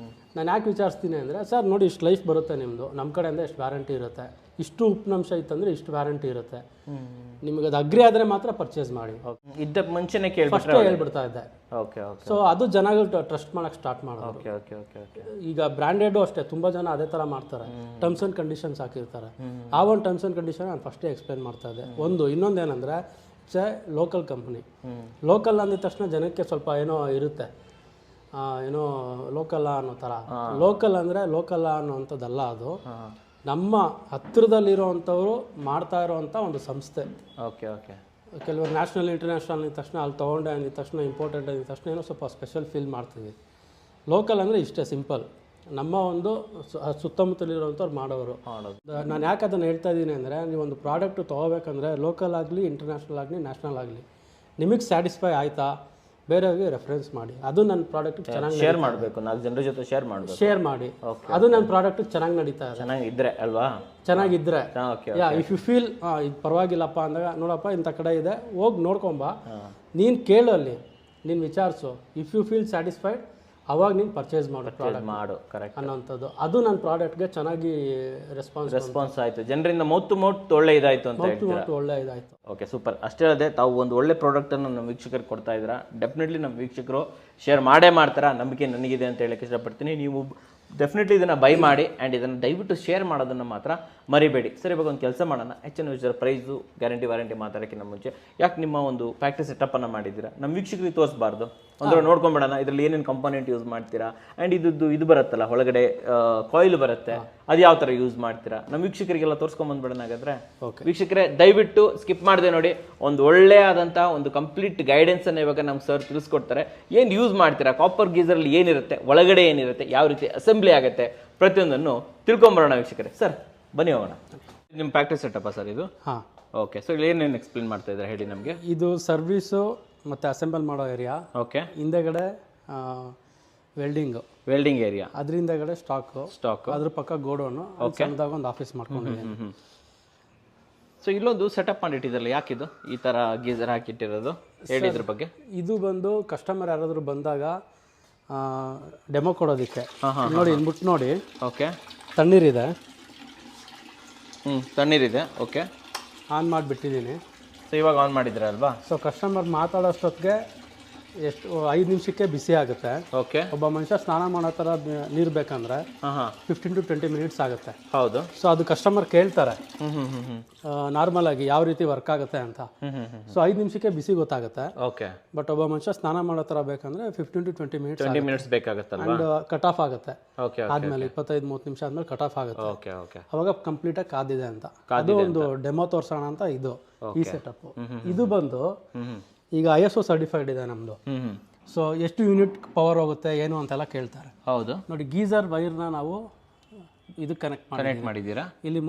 ನಾನು ಯಾಕೆ ವಿಚಾರಿಸ್ತೀನಿ ಅಂದರೆ, ಸರ್ ನೋಡಿ ಇಷ್ಟು ಲೈಫ್ ಬರುತ್ತೆ ನಿಮ್ಮದು, ನಮ್ಮ ಕಡೆಯಿಂದ ಇಷ್ಟು ವ್ಯಾರಂಟಿ ಇರುತ್ತೆ, ಇಷ್ಟು ಉಪ್ಪಿನಂಶ ಇತ್ತಂದರೆ ಇಷ್ಟು ವ್ಯಾರಂಟಿ ಇರುತ್ತೆ, ನಿಮಗೆ ಅದು ಅಗ್ರಿ ಆದರೆ ಮಾತ್ರ ಪರ್ಚೇಸ್ ಮಾಡಿ ಇದ್ದ ಮುಂಚೆನೇ ಫಸ್ಟೇ ಹೇಳ್ಬಿಡ್ತಾ ಇದ್ದೆ. ಸೊ ಅದು ಜನಗಳು ಟ್ರಸ್ಟ್ ಮಾಡೋಕ್ಕೆ ಸ್ಟಾರ್ಟ್ ಮಾಡೋದು. ಈಗ ಬ್ರ್ಯಾಂಡೆಡು ಅಷ್ಟೇ, ತುಂಬ ಜನ ಅದೇ ಥರ ಮಾಡ್ತಾರೆ, ಟರ್ಮ್ಸ್ ಆ್ಯಂಡ್ ಕಂಡೀಷನ್ಸ್ ಹಾಕಿರ್ತಾರೆ. ಆ ಒಂದು ಟರ್ಮ್ಸ್ ಆ್ಯಂಡ್ ಕಂಡೀಷನ್ ನಾನು ಫಸ್ಟೇ ಎಕ್ಸ್ಪ್ಲೇನ್ ಮಾಡ್ತಾ ಇದ್ದೆ. ಇನ್ನೊಂದೇನೆಂದರೆ ಲೋಕಲ್ ಕಂಪ್ನಿ. ಲೋಕಲ್ ಅಂದಿದ ತಕ್ಷಣ ಜನಕ್ಕೆ ಸ್ವಲ್ಪ ಏನೋ ಇರುತ್ತೆ, ಏನೋ ಲೋಕಲ್ಲ ಅನ್ನೋ ಥರ. ಲೋಕಲ್ ಅಂದರೆ ಲೋಕಲ್ಲ ಅನ್ನೋವಂಥದ್ದಲ್ಲ, ಅದು ನಮ್ಮ ಹತ್ತಿರದಲ್ಲಿರೋವಂಥವ್ರು ಮಾಡ್ತಾ ಇರೋವಂಥ ಒಂದು ಸಂಸ್ಥೆ. ಕೆಲವರು ನ್ಯಾಷನಲ್ ಇಂಟರ್ನ್ಯಾಷನಲ್ ಅಂದಿದ ತಕ್ಷಣ ಅಲ್ಲಿ ತೊಗೊಂಡೆ ಅಂದಿದ ತಕ್ಷಣ ಇಂಪಾರ್ಟೆಂಟ್ ಅಂದಿದ ತಕ್ಷಣ ಏನೋ ಸ್ವಲ್ಪ ಸ್ಪೆಷಲ್ ಫೀಲ್ ಮಾಡ್ತೀವಿ. ಲೋಕಲ್ ಅಂದರೆ ಇಷ್ಟೇ ಸಿಂಪಲ್, ನಮ್ಮ ಒಂದು ಸುತ್ತಮುತ್ತಲಿರೋವಂಥವ್ರು ಮಾಡೋರು. ನಾನು ಯಾಕೆ ಅದನ್ನು ಹೇಳ್ತಾ ಇದ್ದೀನಿ ಅಂದರೆ, ನೀವೊಂದು ಪ್ರಾಡಕ್ಟು ತೊಗೋಬೇಕಂದ್ರೆ ಲೋಕಲ್ ಆಗಲಿ, ಇಂಟರ್ನ್ಯಾಷನಲ್ ಆಗಲಿ, ನ್ಯಾಷನಲ್ ಆಗಲಿ, ನಿಮಗೆ ಸ್ಯಾಟಿಸ್ಫೈ ಆಯಿತಾ ಬೇರೆಯವ್ರಿಗೆ ರೆಫರೆನ್ಸ್ ಮಾಡಿ. ಅದು ನನ್ನ ಪ್ರಾಡಕ್ಟ್ ಚೆನ್ನಾಗಿ ಶೇರ್ ಮಾಡಬೇಕು, 4 ಜನರ ಜೊತೆ ಶೇರ್ ಮಾಡಿ. ಅದು ನನ್ನ ಪ್ರಾಡಕ್ಟ್ ಚೆನ್ನಾಗಿ ನಡೀತಾ ಇದೆ, ಚೆನ್ನಾಗಿದ್ರೆ ಅಲ್ವಾ, ಚೆನ್ನಾಗಿದ್ದರೆ ಇಫ್ ಯು ಫೀಲ್ ಇದು ಪರವಾಗಿಲ್ಲಪ್ಪ ಅಂದಾಗ, ನೋಡಪ್ಪ ಇಂಥ ಕಡೆ ಇದೆ, ಹೋಗಿ ನೋಡ್ಕೊಂಬ, ನೀನು ಕೇಳು ಅಲ್ಲಿ, ನೀನು ವಿಚಾರಿಸು, ಇಫ್ ಯು ಫೀಲ್ ಸ್ಯಾಟಿಸ್ಫೈಡ್ ಅವಾಗ ನೀನು ಪರ್ಚೇಸ್ ಮಾಡು ಕರೆಕ್ಟ್ ಅನ್ನೋಂಥದ್ದು. ಅದು ನನ್ನ ಪ್ರಾಡಕ್ಟ್ಗೆ ಚೆನ್ನಾಗಿ ರೆಸ್ಪಾನ್ಸ್ ಆಯಿತು, ಜನರಿಂದ ಮೌತ್ ಒಳ್ಳೆ ಇದಾಯಿತು ಅಂತ ಒಳ್ಳೆ ಇದಾಯಿತು. Okay, super. ಅಷ್ಟೇ ಅಲ್ಲದೆ ತಾವು ಒಂದು ಒಳ್ಳೆ ಪ್ರಾಡಕ್ಟನ್ನು ನಮ್ಮ ವೀಕ್ಷಕರಿಗೆ ಕೊಡ್ತಾ ಇದ್ದೀರಾ. ಡೆಫಿನೆಟ್ಲಿ ನಮ್ಮ ವೀಕ್ಷಕರು ಶೇರ್ ಮಾಡೇ ಮಾಡ್ತಾರೆ, ನಂಬಿಕೆ ನನಗಿದೆ ಅಂತ ಹೇಳಕ್ಕೆ ಇಷ್ಟಪಡ್ತೀನಿ. ನೀವು ಡೆಫಿನೆಟ್ಲಿ ಇದನ್ನು ಬೈ ಮಾಡಿ ಆ್ಯಂಡ್ ಇದನ್ನು ದಯವಿಟ್ಟು ಶೇರ್ ಮಾಡೋದನ್ನು ಮಾತ್ರ ಮರಿಬೇಡಿ. ಸರಿ, ಇವಾಗ ಒಂದು ಕೆಲಸ ಮಾಡೋಣ, ಹೆಚ್ಚಿನ ಯೂಸರ್ ಪ್ರೈಸು ಗ್ಯಾರಂಟಿ ವಾರಂಟಿ ಮಾತಾಡೋಕ್ಕಿಂತ ಮುಂಚೆ ಯಾಕೆ ನಿಮ್ಮ ಒಂದು ಫ್ಯಾಕ್ಟ್ರಿ ಸೆಟಪ್ಪನ್ನು ಮಾಡಿದ್ದೀರಾ ನಮ್ಮ ವೀಕ್ಷಕರಿಗೆ ತೋರಿಸಬಾರ್ದು? ಅಂದರೆ ನೋಡ್ಕೊಂಬಿಡೋಣ ಇದರಲ್ಲಿ ಏನೇನು ಕಂಪೋನೆಂಟ್ ಯೂಸ್ ಮಾಡ್ತೀರಾ, ಆ್ಯಂಡ್ ಇದು ಬರುತ್ತಲ್ಲ ಒಳಗಡೆ ಕಾಯಿಲ್ ಬರುತ್ತೆ, ಅದು ಯಾವ ಥರ ಯೂಸ್ ಮಾಡ್ತೀರಾ ನಮ್ಮ ವೀಕ್ಷಕರಿಗೆಲ್ಲ ತೋರಿಸ್ಕೊಂಬಂದ್ಬಿಡೋಣ. ಹಾಗಾದರೆ ವೀಕ್ಷಕರೇ ದಯವಿಟ್ಟು ಸ್ಕಿಪ್ ಮಾಡದೆ ನೋಡಿ, ಒಂದು ಒಳ್ಳೆಯಾದಂಥ ಒಂದು ಕಂಪ್ಲೀಟ್ ಗೈಡೆನ್ಸನ್ನು ಇವಾಗ ನಮ್ಮ ಸರ್ ತಿಳಿಸ್ಕೊಡ್ತಾರೆ. ಏನು ಯೂಸ್ ಮಾಡ್ತೀರಾ, ಕಾಪರ್ ಗೀಸರಲ್ಲಿ ಏನಿರುತ್ತೆ, ಒಳಗಡೆ ಏನಿರುತ್ತೆ, ಯಾವ ರೀತಿ ಅಸೆಂಬ್ಲಿ ಆಗುತ್ತೆ, ಪ್ರತಿಯೊಂದನ್ನು ತಿಳ್ಕೊಂಬರೋಣ ವೀಕ್ಷಕರೇ. ಸರ್ ಬನ್ನಿ ಹೋಗೋಣ. ನಿಮ್ಮ ಫ್ಯಾಕ್ಟ್ರಿ ಸೆಟಪ್ಪ ಸರ್ ಇದು? ಹಾಂ, ಓಕೆ. ಸೊ ಏನೇನು ಎಕ್ಸ್ಪ್ಲೇನ್ ಮಾಡ್ತಾ ಇದ್ದಾರೆ ಹೇಳಿ ನಮಗೆ. ಇದು ಸರ್ವಿಸು ಮತ್ತು ಅಸೆಂಬಲ್ ಮಾಡೋ ಏರಿಯಾ. ಓಕೆ. ಹಿಂದೆಗಡೆ ವೆಲ್ಡಿಂಗ್ ಏರಿಯಾ, ಅದ್ರ ಹಿಂದೆಗಡೆ ಸ್ಟಾಕ್, ಅದ್ರ ಪಕ್ಕ ಗೋಡೌನು, ಸಣ್ಣದಾಗ ಒಂದು ಆಫೀಸ್ ಮಾಡ್ಕೊಂಡಿದ್ದೀನಿ. ಸೊ ಇಲ್ಲೊಂದು ಸೆಟಪ್ ಮಾಡಿಟ್ಟಿದ್ರಲ್ಲ, ಯಾಕಿದು ಈ ಥರ ಗೀಸರ್ ಹಾಕಿಟ್ಟಿರೋದು, ಹೇಳಿ ಇದ್ರ ಬಗ್ಗೆ. ಇದು ಬಂದು ಕಸ್ಟಮರ್ ಯಾರಾದರೂ ಬಂದಾಗ ಡೆಮೋ ಕೊಡೋದಕ್ಕೆ. ನೋಡಿ ಇಲ್ಲಿ ಮುಟ್ಟು ನೋಡಿ. ಓಕೆ. ತಣ್ಣೀರಿದೆ. ತಣ್ಣೀರಿದೆ. ಓಕೆ. ಆನ್ ಮಾಡಿಬಿಟ್ಟಿದ್ದೀನಿ. ಸೊ ಇವಾಗ ಆನ್ ಮಾಡಿದ್ರೆ ಅಲ್ವಾ? ಸೊ ಕಸ್ಟಮರ್ ಮಾತಾಡೋಷ್ಟೊತ್ತಿಗೆ ಎಷ್ಟು 5 ನಿಮಿಷಕ್ಕೆ ಬಿಸಿ ಆಗುತ್ತೆ. ಓಕೆ. ಒಬ್ಬ ಮನುಷ್ಯ ಸ್ನಾನ ಮಾಡೋ ಥರ ನೀರು ಬೇಕಂದ್ರೆ 15 to 20 ಮಿನಿಟ್ಸ್ ಆಗುತ್ತೆ. ಹೌದು. ಸೊ ಅದು ಕಸ್ಟಮರ್ ಕೇಳ್ತಾರೆ ನಾರ್ಮಲ್ ಆಗಿ ಯಾವ ರೀತಿ ವರ್ಕ್ ಆಗುತ್ತೆ ಅಂತ. ಸೊ 5 ನಿಮಿಷಕ್ಕೆ ಬಿಸಿ ಗೊತ್ತಾಗುತ್ತೆ. ಓಕೆ. ಬಟ್ ಒಬ್ಬ ಮನುಷ್ಯ ಸ್ನಾನ ಮಾಡೋ ಥರ ಬೇಕಂದ್ರೆ 15 to 20 ಮಿನಿಟ್ಸ್ ಬೇಕಾಗುತ್ತೆ. ಅಂಡ್ ಕಟ್ ಆಫ್ ಆಗುತ್ತೆ. ಆದ್ಮೇಲೆ 25-30 ನಿಮಿಷ ಆದ್ಮೇಲೆ ಕಟ್ ಆಫ್ ಆಗುತ್ತೆ. ಅವಾಗ ಕಂಪ್ಲೀಟ್ ಆಗಿ ಕಾದಿದೆ ಅಂತ. ಅದು ಒಂದು ಡೆಮೋ ತೋರ್ಸೋಣ ಅಂತ ಇದು ಈ ಸೆಟಪ್. ಇದು ಬಂದು ಈಗ ISO ಸರ್ಟಿಫೈಡ್ ಇದೆ ನಮ್ಮದು. ಸೊ ಎಷ್ಟು ಯೂನಿಟ್ ಪವರ್ ಹೋಗುತ್ತೆ ಏನು ಅಂತೆಲ್ಲ ಕೇಳ್ತಾರೆ. ಹೌದು. ನೋಡಿ ಗೀಸರ್ ವೈರ್ನ ನಾವು ಇದು ಕನೆಕ್ಟ್ ಮಾಡಿದ್ದೀರಾ. ಇಲ್ಲಿ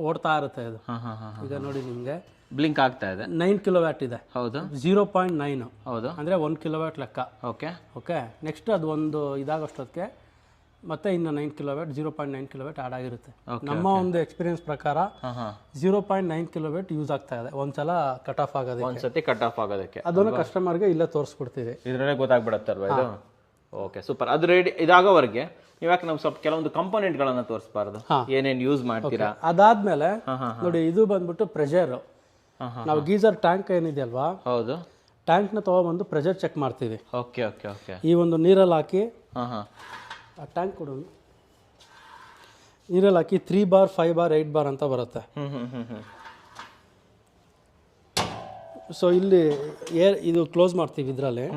ಓಡ್ತಾ ಇರುತ್ತೆ ಅದು. ಹಾಂ ಹಾಂ ಹಾಂ. ಈಗ ನೋಡಿ ನಿಮಗೆ ಬ್ಲಿಂಕ್ ಆಗ್ತಾ ಇದೆ. 9 ಕಿಲೋವ್ಯಾಟ್ ಇದೆ. ಹೌದು. 0.9. ಹೌದು. ಅಂದರೆ 1 ಕಿಲೋವ್ಯಾಟ್ ಲೆಕ್ಕ. ಓಕೆ. ಓಕೆ, ನೆಕ್ಸ್ಟ್ ಅದು ಒಂದು ಇದಾಗೋಷ್ಟೊತ್ತಿಗೆ ಮತ್ತೆ ಇನ್ನು 9 ಕಿಲೋವ್ಯಾಟ್ 0.9 ಕಿಲೋವ್ಯಾಟ್ ಆ್ಯಡ್ ಆಗಿರುತ್ತೆ. ನಮ್ಮ ಒಂದು ಎಕ್ಸ್ಪೀರಿಯನ್ಸ್ ಪ್ರಕಾರ 0.9 ಕಿಲೋವ್ಯಾಟ್ ಯೂಸ್ ಆಗ್ತಾ ಇದೆ ಒಂದ್ಸಲ ಕಟ್ ಆಫ್ ಆಗೋದಕ್ಕೆ. ಒಂದ್ಸತಿ ಕಟ್ ಆಫ್ ಆಗೋದಕ್ಕೆ ಅದನ್ನು ಕಸ್ಟಮರ್ಗೆ ಇಲ್ಲೇ ತೋರಿಸ್ಬಿಡ್ತೀವಿ. ಇದರಲ್ಲೇ ಗೊತ್ತಾಗ್ಬಿಡತ್ತಲ್ವಾ ಇದು. Okay, super. ಅದು ರೆಡಿ ಇದಾಗೋವರೆಗೆ ನೀವು ಯಾಕೆ ನಾವು ಸ್ವಲ್ಪ ಕೆಲವೊಂದು ಕಂಪೋನೆಂಟ್ಗಳನ್ನು ತೋರಿಸಬಾರ್ದು, ಏನೇನು ಯೂಸ್ ಮಾಡ್ತೀರಾ? ಅದಾದ್ಮೇಲೆ ನೋಡಿ ಇದು ಬಂದ್ಬಿಟ್ಟು ಪ್ರೆಷರ್. ನಾವು ಗೀಸರ್ ಟ್ಯಾಂಕ್ ಏನಿದೆಯಲ್ವಾ, ಹೌದು, ಟ್ಯಾಂಕ್ನ ತೊಗೊಬಂದು ಪ್ರೆಷರ್ ಚೆಕ್ ಮಾಡ್ತೀವಿ. Okay okay okay. ಈ ಒಂದು ನೀರಲ್ಲಿ ಹಾಕಿ ಆ ಟ್ಯಾಂಕ್ ಕೊಡೋಣ, ನೀರಲ್ಲಿ ಹಾಕಿ 3 ಬಾರ್ 5 ಬಾರ್ 8 ಬಾರ್ ಅಂತ ಬರುತ್ತೆ. ಸೊ ಇಲ್ಲಿ ಏರ್ ಇದು ಕ್ಲೋಸ್ ಮಾಡ್ತೀವಿ, ಇದರಲ್ಲಿ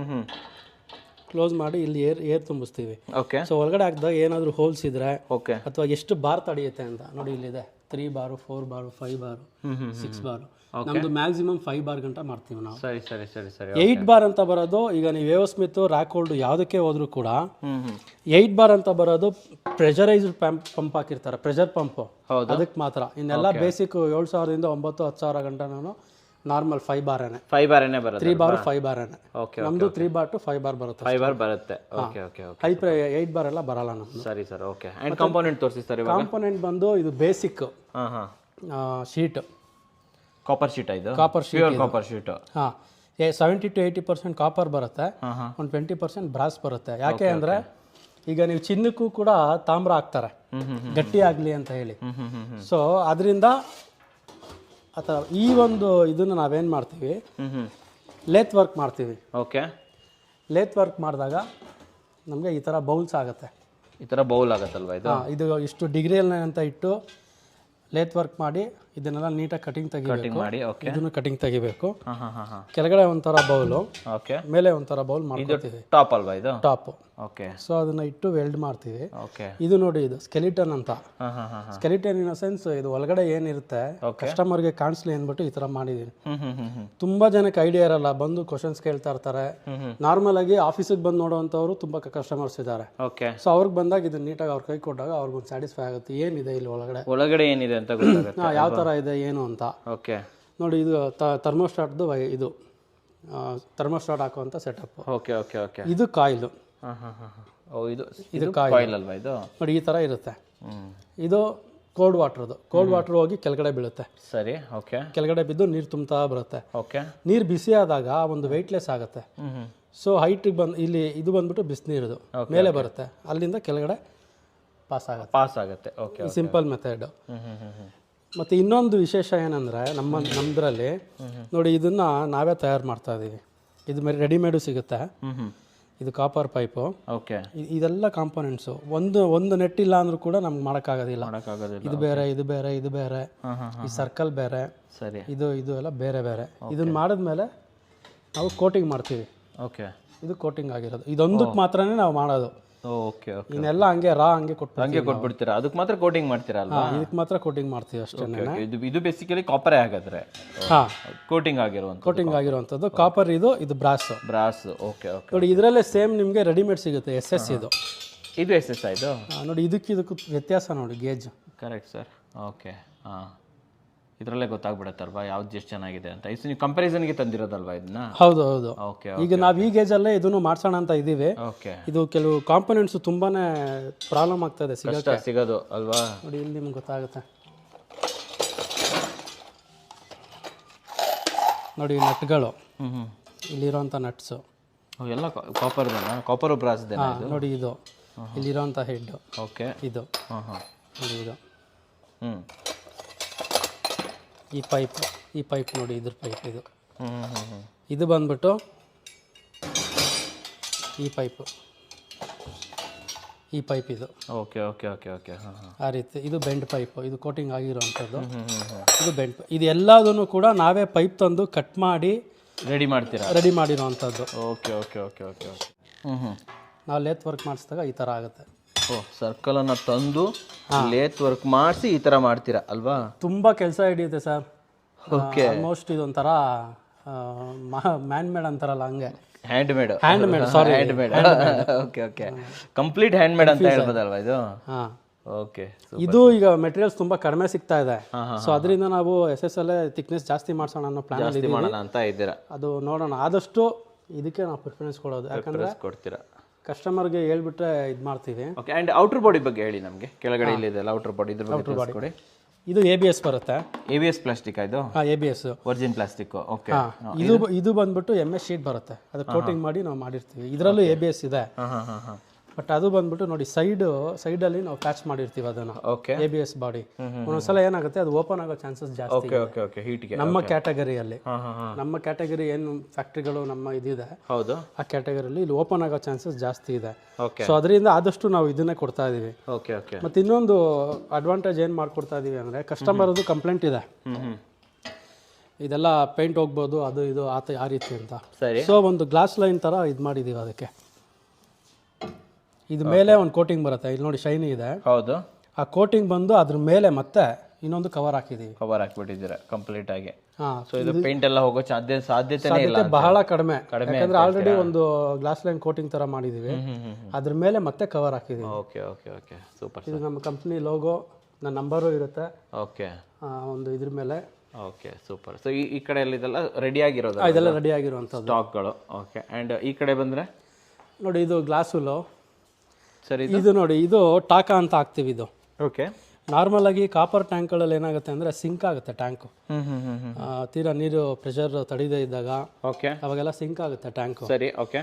ಕ್ಲೋಸ್ ಮಾಡಿ ಇಲ್ಲಿ ಏರ್ ತುಂಬಿಸ್ತೀವಿ. ಓಕೆ. ಸೊ ಒಳಗಡೆ ಹಾಕಿದಾಗ ಏನಾದರೂ ಹೋಲ್ಸ್ ಇದ್ರೆ ಓಕೆ ಅಥವಾ ಎಷ್ಟು ಬಾರ್ ತಡೆಯುತ್ತೆ ಅಂತ ನೋಡಿ, ಇಲ್ಲಿದೆ 3 ಬಾರು 4 ಬಾರು 5 ಬಾರು 6 ಬಾರು. ನಮ್ದು ಮ್ಯಾಕ್ಸಿಮಮ್ 5 ಬಾರ್ ಗಂಟ ಮಾಡ್ತೀವಿ ನಾವು. ಸರಿ ಸರಿ ಸರಿ ಸರಿ. 8 ಬಾರ್ ಅಂತ ಬರೋದು, ಈಗ ನೀವು ಏವೋ ಸ್ಮಿತ್ ರ್ಯಾಕ್ ಹೋಲ್ಡ್ ಯಾವುದಕ್ಕೆ ಹೋದ್ರೂ ಕೂಡ 8 ಬಾರ್ ಅಂತ ಬರೋದು ಪ್ರೆಷರೈಸ್ಡ್ ಪಂಪ್ ಹಾಕಿರ್ತಾರೆ, ಪ್ರೆಷರ್ ಪಂಪ್, ಅದಕ್ಕೆ ಮಾತ್ರ. ಇನ್ನೆಲ್ಲ ಬೇಸಿಕ್ 7,000 ಇಂದ 9,000-10,000 ಗಂಟ ನಾನು ನಾರ್ಮಲ್ 5 ಬಾರೇನೆ. 5 ಬಾರೇನೆ ಬರುತ್ತೆ. 3 ಬಾರ್ 5 ಬಾರೇನೆ. ಓಕೆ. ನಮ್ದು 3 ಬಾರ್ ಟು 5 ಬಾರ್ ಬರುತ್ತೆ. 5 ಬಾರ್ ಬರುತ್ತೆ. Okay okay okay. 8 ಬಾರ್ ಎಲ್ಲ ಬರಲ್ಲ ನಮ್ದು. ಸರಿ ಸರ್. ಓಕೆ. ಅಂಡ್ ಕಾಂಪೋನೆಂಟ್ ತೋರಿಸಿ ಸರ್ ಇವಾಗ. ಕಾಂಪೋನೆಂಟ್ ಬಂದು ಇದು ಬೇಸಿಕ್ ಶೀಟ್, ಕಾಪರ್ ಶೀಟ್. ಇದು copper sheet, pure copper sheet. ಹಾಂ, 70 to 80% ಕಾಪರ್ ಬರುತ್ತೆ, ಒಂದು 20% ಬ್ರಾಸ್ ಬರುತ್ತೆ. ಯಾಕೆ ಅಂದರೆ ಈಗ ನೀವು ಚಿನ್ನಕ್ಕೂ ಕೂಡ ತಾಮ್ರ ಹಾಕ್ತಾರೆ ಗಟ್ಟಿ ಆಗಲಿ ಅಂತ ಹೇಳಿ. ಸೊ ಅದರಿಂದ ಅಥವಾ ಈ ಒಂದು ಇದನ್ನು ನಾವೇನು ಮಾಡ್ತೀವಿ, ಲೇತ್ ವರ್ಕ್ ಮಾಡ್ತೀವಿ. ಓಕೆ. ಲೇತ್ ವರ್ಕ್ ಮಾಡಿದಾಗ ನಮಗೆ ಈ ಥರ ಬೌಲ್ಸ್ ಆಗುತ್ತೆ. ಈ ಥರ ಬೌಲ್ ಆಗುತ್ತಲ್ವಾ ಇದು? ಇದು ಇಷ್ಟು ಡಿಗ್ರಿಯಲ್ಲಿ ಅಂತ ಇಟ್ಟು ಲೇತ್ ವರ್ಕ್ ಮಾಡಿ ಇದನ್ನೆಲ್ಲ ನೀಟಾಗಿ ಕಟಿಂಗ್ ಮಾಡಿ. ಓಕೆ. ಇದನ್ನು ಕಟಿಂಗ್ ತೆಗಿಬೇಕು. ಹಾಂ. ಕೆಳಗಡೆ ಒಂಥರ ಬೌಲು, ಓಕೆ, ಮೇಲೆ ಒಂಥರ ಬೌಲ್ ಮಾಡ್ಕೊತೀವಿ. ಟಾಪ್ ಅಲ್ವಾ ಇದು? ಟಾಪ್. ಓಕೆ. ಸೊ ಅದನ್ನ ಇಟ್ಟು ವೆಲ್ಡ್ ಮಾಡ್ತೀವಿ. ಓಕೆ. ಇದು ನೋಡಿ, ಇದು ಸ್ಕೆಲಿಟನ್ ಅಂತ. ಸ್ಕೆಲಿಟನ್ ಇನ್ ಸೆನ್ಸ್ ಇದು ಒಳಗಡೆ ಏನಿರುತ್ತೆ ಕಸ್ಟಮರ್ಗೆ ಕಾಣಿಸ್ಲಿ ಅಂದ್ಬಿಟ್ಟು ಈ ತರ ಮಾಡಿದೀನಿ. ತುಂಬಾ ಜನಕ್ಕೆ ಐಡಿಯಾ ಇರಲ್ಲ, ಬಂದು ಕ್ವಶನ್ಸ್ ಕೇಳ್ತಾ ಇರ್ತಾರೆ. ನಾರ್ಮಲ್ ಆಗಿ ಆಫೀಸಿಗೆ ಬಂದು ನೋಡುವಂತವ್ರು ತುಂಬಾ ಕಸ್ಟಮರ್ಸ್ ಇದ್ದಾರೆ. ಓಕೆ. ಸೊ ಅವ್ರಿಗೆ ಬಂದಾಗ ಇದನ್ನ ನೀಟಾಗಿ ಅವ್ರ ಕೈ ಕೊಟ್ಟಾಗ ಅವ್ರಿಗೊಂದು ಸ್ಯಾಟಿಸ್ಫೈ ಆಗುತ್ತೆ, ಏನಿದೆ ಇಲ್ಲಿ ಒಳಗಡೆ ಏನಿದೆ ಅಂತ ಗೊತ್ತಾಗುತ್ತೆ, ಯಾವ ತರ ಇದೆ ಏನು ಅಂತ. ಓಕೆ. ನೋಡಿ ಇದು ಥರ್ಮೋಸ್ಟಾಟ್ದು ಇದು ಥರ್ಮೋಸ್ಟಾಟ್ ಹಾಕುವಂತ ಸೆಟಪ್. Okay okay okay. ಇದು ಕಾಯಿಲು. ಇದು ಕಾಯಿಲ್ ಅಲ್ವಾ ಇದು? ನೋಡಿ ಈ ತರ ಇರುತ್ತೆ. ಇದು ಕೋಲ್ಡ್ ವಾಟರ್ದು. ಕೋಲ್ಡ್ ವಾಟರ್ ಹೋಗಿ ಕೆಳಗಡೆ ಬೀಳುತ್ತೆ. ಸರಿ. ಓಕೆ. ಕೆಳಗಡೆ ಬಿದ್ದು ನೀರು ತುಂಬ್ತಾ ಬರುತ್ತೆ. ಓಕೆ. ನೀರು ಬಿಸಿ ಆದಾಗ ಒಂದು ವೆಯ್ಟ್ಲೆಸ್ ಆಗುತ್ತೆ. ಸೊ ಹೈಟಿಗೆ ಬಂದು ಇಲ್ಲಿ ಇದು ಬಂದ್ಬಿಟ್ಟು ಬಿಸಿನೀರದು ಮೇಲೆ ಬರುತ್ತೆ, ಅಲ್ಲಿಂದ ಕೆಳಗಡೆ ಪಾಸ್ ಆಗುತ್ತೆ. ಓಕೆ. Simple method. ಮತ್ತು ಇನ್ನೊಂದು ವಿಶೇಷ ಏನಂದರೆ ನಮ್ಮದ್ರಲ್ಲಿ ನೋಡಿ, ಇದನ್ನು ನಾವೇ ತಯಾರು ಮಾಡ್ತಾ ಇದ್ದೀವಿ. ಇದು ರೆಡಿಮೇಡು ಸಿಗುತ್ತೆ. ಇದು ಕಾಪರ್ ಪೈಪು. ಓಕೆ. ಇದೆಲ್ಲ ಕಾಂಪೋನೆಂಟ್ಸು. ಒಂದು ನೆಟ್ ಇಲ್ಲ ಅಂದ್ರೂ ಕೂಡ ನಮ್ಗೆ ಮಾಡೋಕ್ಕಾಗೋದಿಲ್ಲ. ಇದು ಬೇರೆ, ಇದು ಬೇರೆ, ಇದು ಬೇರೆ, ಈ ಸರ್ಕಲ್ ಬೇರೆ, ಸರಿ, ಇದು ಎಲ್ಲ ಬೇರೆ ಬೇರೆ. ಇದನ್ನ ಮಾಡಿದ್ಮೇಲೆ ನಾವು ಕೋಟಿಂಗ್ ಮಾಡ್ತೀವಿ. ಓಕೆ. ಇದು ಕೋಟಿಂಗ್ ಆಗಿರೋದು. ಇದೊಂದಕ್ಕೆ ಮಾತ್ರನೇ ನಾವು ಮಾಡೋದು. Okay okay. ಇನ್ನೆಲ್ಲ ಹಂಗೆ ಕೊಟ್ಬಿಡ್ತೀರಾ? ಅದಕ್ಕೆ ಮಾತ್ರ ಕೋಟಿಂಗ್ ಮಾಡ್ತೀರಾ ಅಲ್ವಾ? ಇದಕ್ಕೆ ಮಾತ್ರ ಕೋಟಿಂಗ್ ಮಾಡ್ತೀವಿ ಅಷ್ಟೇ. ಇದು ಬೇಸಿಕಲಿ ಕಾಪರೇ ಹಾಗಾದ್ರೆ. ಕೋಟಿಂಗ್ ಆಗಿರುವಂಥದ್ದು ಕಾಪರ್. ಇದು ಬ್ರಾಸ್. Okay okay. ನೋಡಿ ಇದರಲ್ಲೇ ಸೇಮ್ ನಿಮಗೆ ರೆಡಿಮೇಡ್ ಸಿಗುತ್ತೆ. SS ಇದು SS ಇದು. ನೋಡಿ ಇದಕ್ಕೂ ವ್ಯತ್ಯಾಸ ನೋಡಿ, ಗೇಜ್. Correct sir. ಓಕೆ. ಇದರಲ್ಲೇ ಗೊತ್ತಾಗ್ಬಿಡತ್ತಲ್ವಾ ಯಾವ್ದು ಎಷ್ಟು ಚೆನ್ನಾಗಿದೆ ಅಂತ. ಇದು ನೀವು ಕಂಪ್ಯಾರಿಸನ್ಗೆ ತಂದಿರೋದಲ್ವಾ ಇದನ್ನ? ಹೌದು. ಓಕೆ. ಈಗ ನಾವು ಈ ಗೇಜಲ್ಲೇ ಇದನ್ನು ಮಾಡ್ಸೋಣ ಅಂತ ಇದ್ದೀವಿ. ಓಕೆ. ಇದು ಕೆಲವು ಕಾಂಪೋನೆಂಟ್ಸ್ ತುಂಬಾನೇ ಪ್ರಾಬ್ಲಮ್ ಆಗ್ತದೆ ಸಿಗೋದು ಅಲ್ವಾ? ನೋಡಿ ಇಲ್ಲಿ ನಿಮ್ಗೆ ಗೊತ್ತಾಗುತ್ತೆ. ನೋಡಿ ನಟ್ಗಳು, ಇಲ್ಲಿರೋಂಥ ನಟ್ಸು ಎಲ್ಲ ಕಾಪರ್ ಬ್ರಾಸ್. ನೋಡಿ ಇದು ಇಲ್ಲಿರೋಂಥ ಹೆಡ್. ಓಕೆ. ಇದು ನೋಡಿ, ಇದು ಈ ಪೈಪ್ ನೋಡಿ, ಇದ್ರ ಪೈಪ್ ಇದು ಬಂದ್ಬಿಟ್ಟು ಈ ಪೈಪ್ ಇದು. Okay okay okay okay. ಆ ರೀತಿ ಇದು ಬೆಂಡ್ ಪೈಪ್. ಇದು ಕೋಟಿಂಗ್ ಆಗಿರೋವಂಥದ್ದು. ಇದು ಬೆಂಡ್. ಇದು ಎಲ್ಲದನ್ನು ಕೂಡ ನಾವೇ ಪೈಪ್ ತಂದು ಕಟ್ ಮಾಡಿ ರೆಡಿ ಮಾಡಿರೋವಂಥದ್ದು. Okay okay okay okay okay. ನಾವು ಲೇತ್ ವರ್ಕ್ ಮಾಡಿಸಿದಾಗ ಈ ಥರ ಆಗುತ್ತೆ. ಸರ್ಕಲನ್ನು ತಂದು ಲೇತ್ ವರ್ಕ್ ಮಾಡಿಸಿ ಈ ಥರ ಮಾಡ್ತೀರಾ ಅಲ್ವಾ? ತುಂಬ ಕೆಲಸ ಹಿಡಿಯುತ್ತೆ ಸರ್. ಓಕೆ. ಆಲ್ಮೋಸ್ಟ್ ಇದೊಂಥರ ಮ್ಯಾನ್ ಮೇಡ್ ಅಂತಾರಲ್ಲ ಹಂಗೆ. Hand made sorry hand made okay okay complete hand made ಅಂತ ಹೇಳ್ಬೋದಲ್ವಾ ಇದು? ಹಾಂ, ಓಕೆ. ಇದು ಈಗ ಮೆಟೀರಿಯಲ್ಸ್ ತುಂಬಾ ಕಡಿಮೆ ಸಿಗ್ತಾ ಇದೆ. ಸೊ ಅದರಿಂದ ನಾವು SSL ಥಿಕ್ನೆಸ್ ಜಾಸ್ತಿ ಮಾಡ್ಸೋಣ ಅನ್ನೋ ಪ್ಲಾನ್ ಜಾಸ್ತಿ ಮಾಡೋಣ ಅಂತ ಇದ್ದೀರಾ? ಅದು ನೋಡೋಣ. ಆದಷ್ಟು ಇದಕ್ಕೆ ನಾವು ಪ್ರಿಫರೆನ್ಸ್ ಕೊಡೋದು, ಯಾಕಂದ್ರೆ ಕೊಡ್ತೀರಾ ಕಸ್ಟಮರ್ಗೆ ಹೇಳ್ಬಿಟ್ರೆ ಇದು ಮಾಡ್ತೀವಿ. ಓಕೆ. ಆ್ಯಂಡ್ ಔಟರ್ ಬಾಡಿ ಬಗ್ಗೆ ಹೇಳಿ ನಮಗೆ. ಕೆಳಗಡೆ ಇಲ್ಲಿದೆಲ್ಲ ಔಟರ್ ಬಾಡಿ, ಇದ್ರ ಬಗ್ಗೆ ತಿಳಿಸ್ಕೊಡಿ. ಇದು ABS ಬರುತ್ತೆ. ABS ಪ್ಲಾಸ್ಟಿಕ್ ಇದು? ABS Virgin plastic. ಓಕೆ. ಇದು ಬಂದ್ಬಿಟ್ಟು MS ಶೀಟ್ ಬರುತ್ತೆ, ಅದು ಕೋಟಿಂಗ್ ಮಾಡಿ ನಾವು ಮಾಡಿರ್ತೀವಿ. ಇದರಲ್ಲೂ ABS ಇದೆ. ಬಟ್ ಅದು ಬಂದ್ಬಿಟ್ಟು ನೋಡಿ ಸೈಡಲ್ಲಿ ನಾವು ಪ್ಯಾಚ್ ಮಾಡಿರ್ತೀವಿ ಅದನ್ನು. ಓಕೆ. ABS ಬಾಡಿ ಒಂದೊಂದ್ಸಲ ಏನಾಗುತ್ತೆ, ಅದು ಓಪನ್ ಆಗೋ ಚಾನ್ಸಸ್ ಜಾಸ್ತಿ. Okay okay okay. ಹೀಟ್ಗೆ ನಮ್ಮ ಕ್ಯಾಟಗರಿಯಲ್ಲಿ, ನಮ್ಮ ಕ್ಯಾಟಗರಿ ಏನು ಫ್ಯಾಕ್ಟ್ರಿಗಳು ನಮ್ಮ ಇದಿದೆ, ಹೌದು, ಆ ಕ್ಯಾಟಗರಿಯಲ್ಲಿ ಇಲ್ಲಿ ಓಪನ್ ಆಗೋ ಚಾನ್ಸಸ್ ಜಾಸ್ತಿ ಇದೆ. ಓಕೆ. ಸೊ ಅದರಿಂದ ಆದಷ್ಟು ನಾವು ಇದನ್ನೇ ಕೊಡ್ತಾ ಇದೀವಿ. Okay okay. ಮತ್ತೆ ಇನ್ನೊಂದು ಅಡ್ವಾಂಟೇಜ್ ಏನು ಮಾಡ್ಕೊಡ್ತಾ ಇದೀವಿ ಅಂದರೆ, ಕಸ್ಟಮರ್ದು ಕಂಪ್ಲೇಂಟ್ ಇದೆ, ಇದೆಲ್ಲ ಪೇಂಟ್ ಹೋಗ್ಬೋದು, ಅದು ಇದು ಆ ರೀತಿ ಅಂತ. ಸರಿ. ಸೊ ಒಂದು ಗ್ಲಾಸ್ ಲೈನ್ ಥರ ಇದು ಮಾಡಿದ್ದೀವಿ ಅದಕ್ಕೆ. ಇದು ಮೇಲೆ ಒಂದು ಕೋಟಿಂಗ್ ಬರುತ್ತೆ, ಇಲ್ಲಿ ನೋಡಿ ಶೈನಿ ಇದೆ. ಹೌದು. ಆ ಕೋಟಿಂಗ್ ಬಂದು ಅದ್ರ ಮೇಲೆ ಮತ್ತೆ ಇನ್ನೊಂದು ಕವರ್ ಹಾಕಿದ್ದೀವಿ. ಕವರ್ ಹಾಕ್ಬಿಟ್ಟಿದ್ದೀರಾ ಕಂಪ್ಲೀಟ್ ಆಗಿ. ಹಾಂ. ಸೊ ಇದು ಪೇಂಟ್ ಎಲ್ಲ ಹೋಗೋ ಸಾಧ್ಯತೆನೇ ಇಲ್ಲ, ಬಹಳ ಕಡಿಮೆ. ಯಾಕಂದ್ರೆ ಆಲ್ರೆಡಿ ಒಂದು ಗ್ಲಾಸ್ ಲೈನ್ ಕೋಟಿಂಗ್ ತರ ಮಾಡಿದೀವಿ, ಅದ್ರ ಮೇಲೆ ಮತ್ತೆ ಕವರ್ ಹಾಕಿದೀವಿ. Okay okay okay. ಸೂಪರ್. ಇದು ನಮ್ಮ ಕಂಪ್ನಿ ಲೋಗೋ, ನನ್ನ ನಂಬರು ಇರುತ್ತೆ. ಓಕೆ. ಒಂದು ಇದ್ರ ಮೇಲೆ. Okay super. ಸೊ ಈ ಕಡೆ ಎಲ್ಲ ಇದೆಲ್ಲ ರೆಡಿ ಆಗಿರೋದು? ಇದೆಲ್ಲ ರೆಡಿ ಆಗಿರುವಂಥದ್ದು ಸ್ಟಾಕ್ಗಳು. ಓಕೆ. ಆ್ಯಂಡ್ ಈ ಕಡೆ ಬಂದರೆ ನೋಡಿ, ಇದು ಗ್ಲಾಸ್ ಹುಲ್ಲು. ಸರಿ. ಇದು ನೋಡಿ, ಇದು ಟಾಕಾ ಅಂತ ಹಾಕ್ತೀವಿ. ಇದು ಓಕೆ. ನಾರ್ಮಲ್ ಆಗಿ ಕಾಪರ್ ಟ್ಯಾಂಕ್ಗಳಲ್ಲಿ ಏನಾಗುತ್ತೆ ಅಂದರೆ ಸಿಂಕ್ ಆಗುತ್ತೆ ಟ್ಯಾಂಕು. ತೀರಾ ನೀರು ಪ್ರೆಷರ್ ತಡೆದೇ ಇದ್ದಾಗ ಓಕೆ ಅವಾಗೆಲ್ಲ ಸಿಂಕ್ ಆಗುತ್ತೆ ಟ್ಯಾಂಕು. ಸರಿ. ಓಕೆ.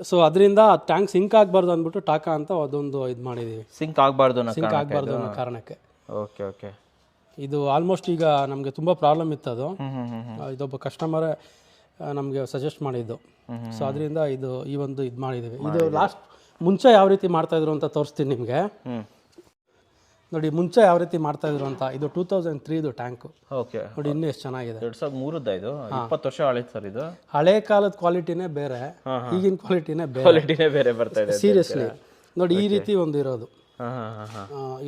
ಸೊ ಅದರಿಂದ ಟ್ಯಾಂಕ್ ಸಿಂಕ್ ಆಗಬಾರ್ದು ಅಂದ್ಬಿಟ್ಟು ಟಾಕಾ ಅಂತ ಅದೊಂದು ಇದು ಮಾಡಿದ್ದೀವಿ. ಸಿಂಕ್ ಆಗಬಾರ್ದು ಅನ್ನೋ ಕಾರಣಕ್ಕೆ. Okay okay. ಇದು ಆಲ್ಮೋಸ್ಟ್ ಈಗ ನಮಗೆ ತುಂಬ ಪ್ರಾಬ್ಲಮ್ ಇತ್ತು ಅದು. ಇದೊಬ್ಬ ಕಸ್ಟಮರೇ ನಮಗೆ ಸಜೆಸ್ಟ್ ಮಾಡಿದ್ದು. ಸೊ ಅದರಿಂದ ಈ ಒಂದು ಇದು ಮಾಡಿದ್ದೀವಿ. ಇದು ಲಾಸ್ಟ್ ಮುಂಚೆ ಯಾವ ರೀತಿ ಮಾಡ್ತಾಯಿದ್ರು ಅಂತ ತೋರಿಸ್ತೀನಿ ನಿಮಗೆ. ನೋಡಿ ಮುಂಚೆ ಯಾವ ರೀತಿ ಮಾಡ್ತಾಯಿದ್ರು ಅಂತ. ಇದು 2003 ಟ್ಯಾಂಕು. ಓಕೆ. ನೋಡಿ ಇನ್ನೂ ಎಷ್ಟು ಚೆನ್ನಾಗಿದೆ. 2003 ಇದು 20 ವರ್ಷ ಹಳೆ ಸರ್. ಇದು ಹಳೆ ಕಾಲದ ಕ್ವಾಲಿಟಿನೇ ಬೇರೆ, ಈಗಿನ ಕ್ವಾಲಿಟಿನೇ ಬೇರೆ ಬರ್ತಾ ಇದೆ. ಸೀರಿಯಸ್ಲಿ ನೋಡಿ, ಈ ರೀತಿ ಒಂದು ಇರೋದು.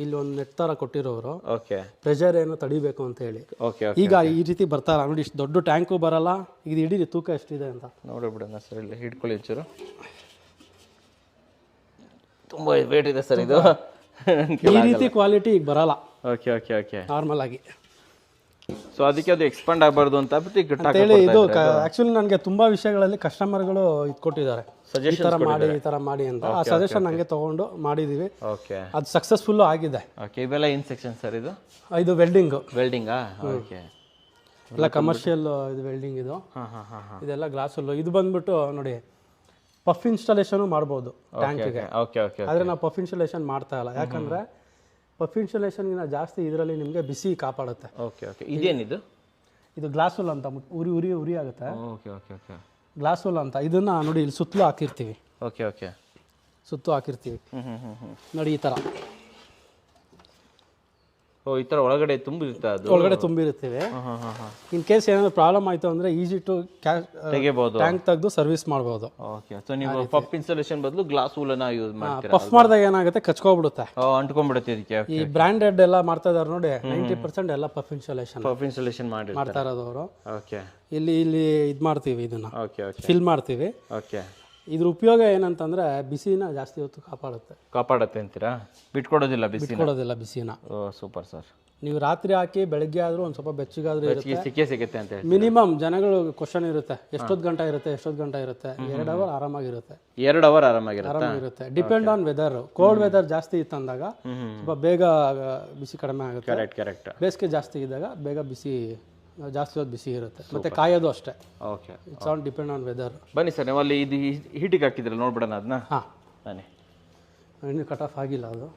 ಇಲ್ಲಿ ಒಂದು ನೆಟ್ ಥರ ಕೊಟ್ಟಿರೋರು, ಪ್ರೆಷರ್ ಏನು ತಡಿಬೇಕು ಅಂತ ಹೇಳಿ. ಈಗ ಈ ರೀತಿ ಬರ್ತಾರ ನೋಡಿ, ಇಷ್ಟು ದೊಡ್ಡ ಟ್ಯಾಂಕು ಬರಲ್ಲ. ಇದು ಇಡೀ ತೂಕ ಎಷ್ಟಿದೆ ಅಂತ ನೋಡಿಬಿಡೋಣ ಸರ್. ಇಲ್ಲಿ ಹಿಡ್ಕೊಳ್ಳಿ ಒಂಚೂರು. ತುಂಬ ವೇಟ್ ಇದೆ ಸರ್ ಇದು. ಈ ರೀತಿ ಕ್ವಾಲಿಟಿ ಈಗ ಬರಲ್ಲ. Okay okay okay. ನಾರ್ಮಲ್ ಆಗಿ. ಸೊ ಅದಕ್ಕೆ ಅದು ಎಕ್ಸ್ಪಾಂಡ್ ಆಗಬಾರ್ದು ಅಂತ ಹೇಳಿ ಇದು ಆ್ಯಕ್ಚುಲಿ ನನಗೆ ತುಂಬ ವಿಷಯಗಳಲ್ಲಿ ಕಸ್ಟಮರ್ಗಳು ಇದು ಕೊಟ್ಟಿದ್ದಾರೆ, ಈ ಥರ ಮಾಡಿ ಅಂತ. ಆ ಸಜೆಷನ್ ನನಗೆ ತೊಗೊಂಡು ಮಾಡಿದ್ದೀವಿ. ಓಕೆ. ಅದು ಸಕ್ಸಸ್ಫುಲ್ಲು ಆಗಿದೆ. ಓಕೆ. ಇವೆಲ್ಲ ಏನು ಸೆಕ್ಷನ್ ಸರ್ ಇದು? ಇದು ವೆಲ್ಡಿಂಗಾ? ಓಕೆ. ಎಲ್ಲ ಕಮರ್ಷಿಯಲ್ ಇದು ವೆಲ್ಡಿಂಗ್ ಇದು. ಇದೆಲ್ಲ ಗ್ಲಾಸ್ ಹುಲ್ಲು. ಇದು ಬಂದ್ಬಿಟ್ಟು ನೋಡಿ, ಪಫ್ ಇನ್ಸ್ಟಾಲೇಷನ್ ಮಾಡ್ಬೋದು ಟ್ಯಾಂಕಿಗೆ. ಆದರೆ ನಾವು ಪಫ್ ಇನ್ಸ್ಟಾಲೇಷನ್ ಮಾಡ್ತಾ ಇಲ್ಲ, ಯಾಕಂದರೆ ಪಫ್ ಇನ್ಸ್ಟಾಲೇಷನ್ಗಿಂತ ಜಾಸ್ತಿ ಇದರಲ್ಲಿ ನಿಮಗೆ ಬಿಸಿ ಕಾಪಾಡುತ್ತೆ. Okay okay. ಇದೇನಿದು? ಇದು ಗ್ಲಾಸ್ ಹುಲ್ ಅಂತ, ಉರಿ ಆಗುತ್ತೆ. Okay okay okay. ಗ್ಲಾಸ್ ಹುಲ್ ಅಂತ. ಇದನ್ನು ನೋಡಿ ಇಲ್ಲಿ ಸುತ್ತಲೂ ಹಾಕಿರ್ತೀವಿ. Okay okay. ಸುತ್ತು ಹಾಕಿರ್ತೀವಿ ನೋಡಿ, ಈ ಥರ. ಈ ಥರ ಒಳಗಡೆ ತುಂಬಿರುತ್ತೆ, ಅದು ಒಳಗಡೆ ತುಂಬಿರುತ್ತೀವಿ. ಇನ್ ಕೇಸ್ ಏನಾದರೂ ಪ್ರಾಬ್ಲಮ್ ಆಯಿತು ಅಂದರೆ ಈಸಿ ಟು ತೆಗಿಬಹುದು, ಟ್ಯಾಂಕ್ ತೆಗೆದು ಸರ್ವಿಸ್ ಮಾಡ್ಬೋದು. ಓಕೆ. ಸೊ ನೀವು ಪಫ್ ಇನ್ಸ್ಟಾಲೇಷನ್ ಬದಲು ಗ್ಲಾಸ್ ಹುಲ್ಲನ್ನ ಯೂಸ್ ಮಾಡ್ತೀರಾ? ಪಫ್ ಮಾಡಿದಾಗ ಏನಾಗುತ್ತೆ, ಕಚ್ಕೊಬಿಡುತ್ತೆ, ಅಂಟ್ಕೊಂಡ್ಬಿಡುತ್ತೆ ಇದಕ್ಕೆ. ಈ ಬ್ರ್ಯಾಂಡೆಡ್ ಎಲ್ಲ ಮಾಡ್ತಾ ಇದಾರೆ ನೋಡಿ, 90% ಎಲ್ಲ ಪಫ್ ಇನ್ಸ್ಟಾಲೇಷನ್ ಮಾಡ್ತಾ ಇರೋದು ಅವರು. ಓಕೆ. ಇಲ್ಲಿ ಇದು ಮಾಡ್ತೀವಿ, ಇದನ್ನ ಓಕೆ ಓಕೆ ಫಿಲ್ ಮಾಡ್ತೀವಿ. ಓಕೆ. ಇದ್ರ ಉಪಯೋಗ ಏನಂತಂದ್ರೆ ಬಿಸಿನ ಜಾಸ್ತಿ ಹೊತ್ತು ಕಾಪಾಡುತ್ತೆ ಅಂತೀರಾ? ಬಿಟ್ಕೊಡೋದಿಲ್ಲ ಬಿಸಿನ. Super sir. ನೀವು ರಾತ್ರಿ ಹಾಕಿ ಬೆಳಗ್ಗೆ ಆದ್ರೂ ಒಂದು ಸ್ವಲ್ಪ ಬೆಚ್ಚಗಾದ್ರೂ ಸಿಗುತ್ತೆ ಅಂತ ಹೇಳಿ ಮಿನಿಮಮ್ ಜನಗಳು ಕ್ವಶನ್ ಇರುತ್ತೆ, ಎಷ್ಟೊತ್ತು ಗಂಟೆ ಇರುತ್ತೆ 2 ಅವರ್ ಆರಾಮಾಗಿರುತ್ತೆ. 2 ಅವರ್ ಆರಾಮಾಗಿರುತ್ತೆ. Depend on weather. Cold weather ಜಾಸ್ತಿ ಇತ್ತಂದಾಗ ಸ್ವಲ್ಪ ಬೇಗ ಬಿಸಿ ಕಡಿಮೆ ಆಗುತ್ತೆ. ಕರೆಕ್ಟ್. ಬೇಸಿಗೆ ಜಾಸ್ತಿ ಇದ್ದಾಗ ಬೇಗ ಜಾಸ್ತಿ ಹೊತ್ತು ಬಿಸಿ ಇರುತ್ತೆ. ಮತ್ತೆ ಕಾಯೋದು ಅಷ್ಟೇ. Okay. It's on depend on weather. ಬನ್ನಿ ಸರ್, ನೀವು ಅಲ್ಲಿ ಇದು ಹೀಟಿಗೆ ಹಾಕಿದ್ರಲ್ಲ, ನೋಡ್ಬಿಡೋಣ ಅದನ್ನ. ಬನ್ನಿ. ಇನ್ನೂ ಕಟ್ ಆಫ್ ಆಗಿಲ್ಲ ಅದು.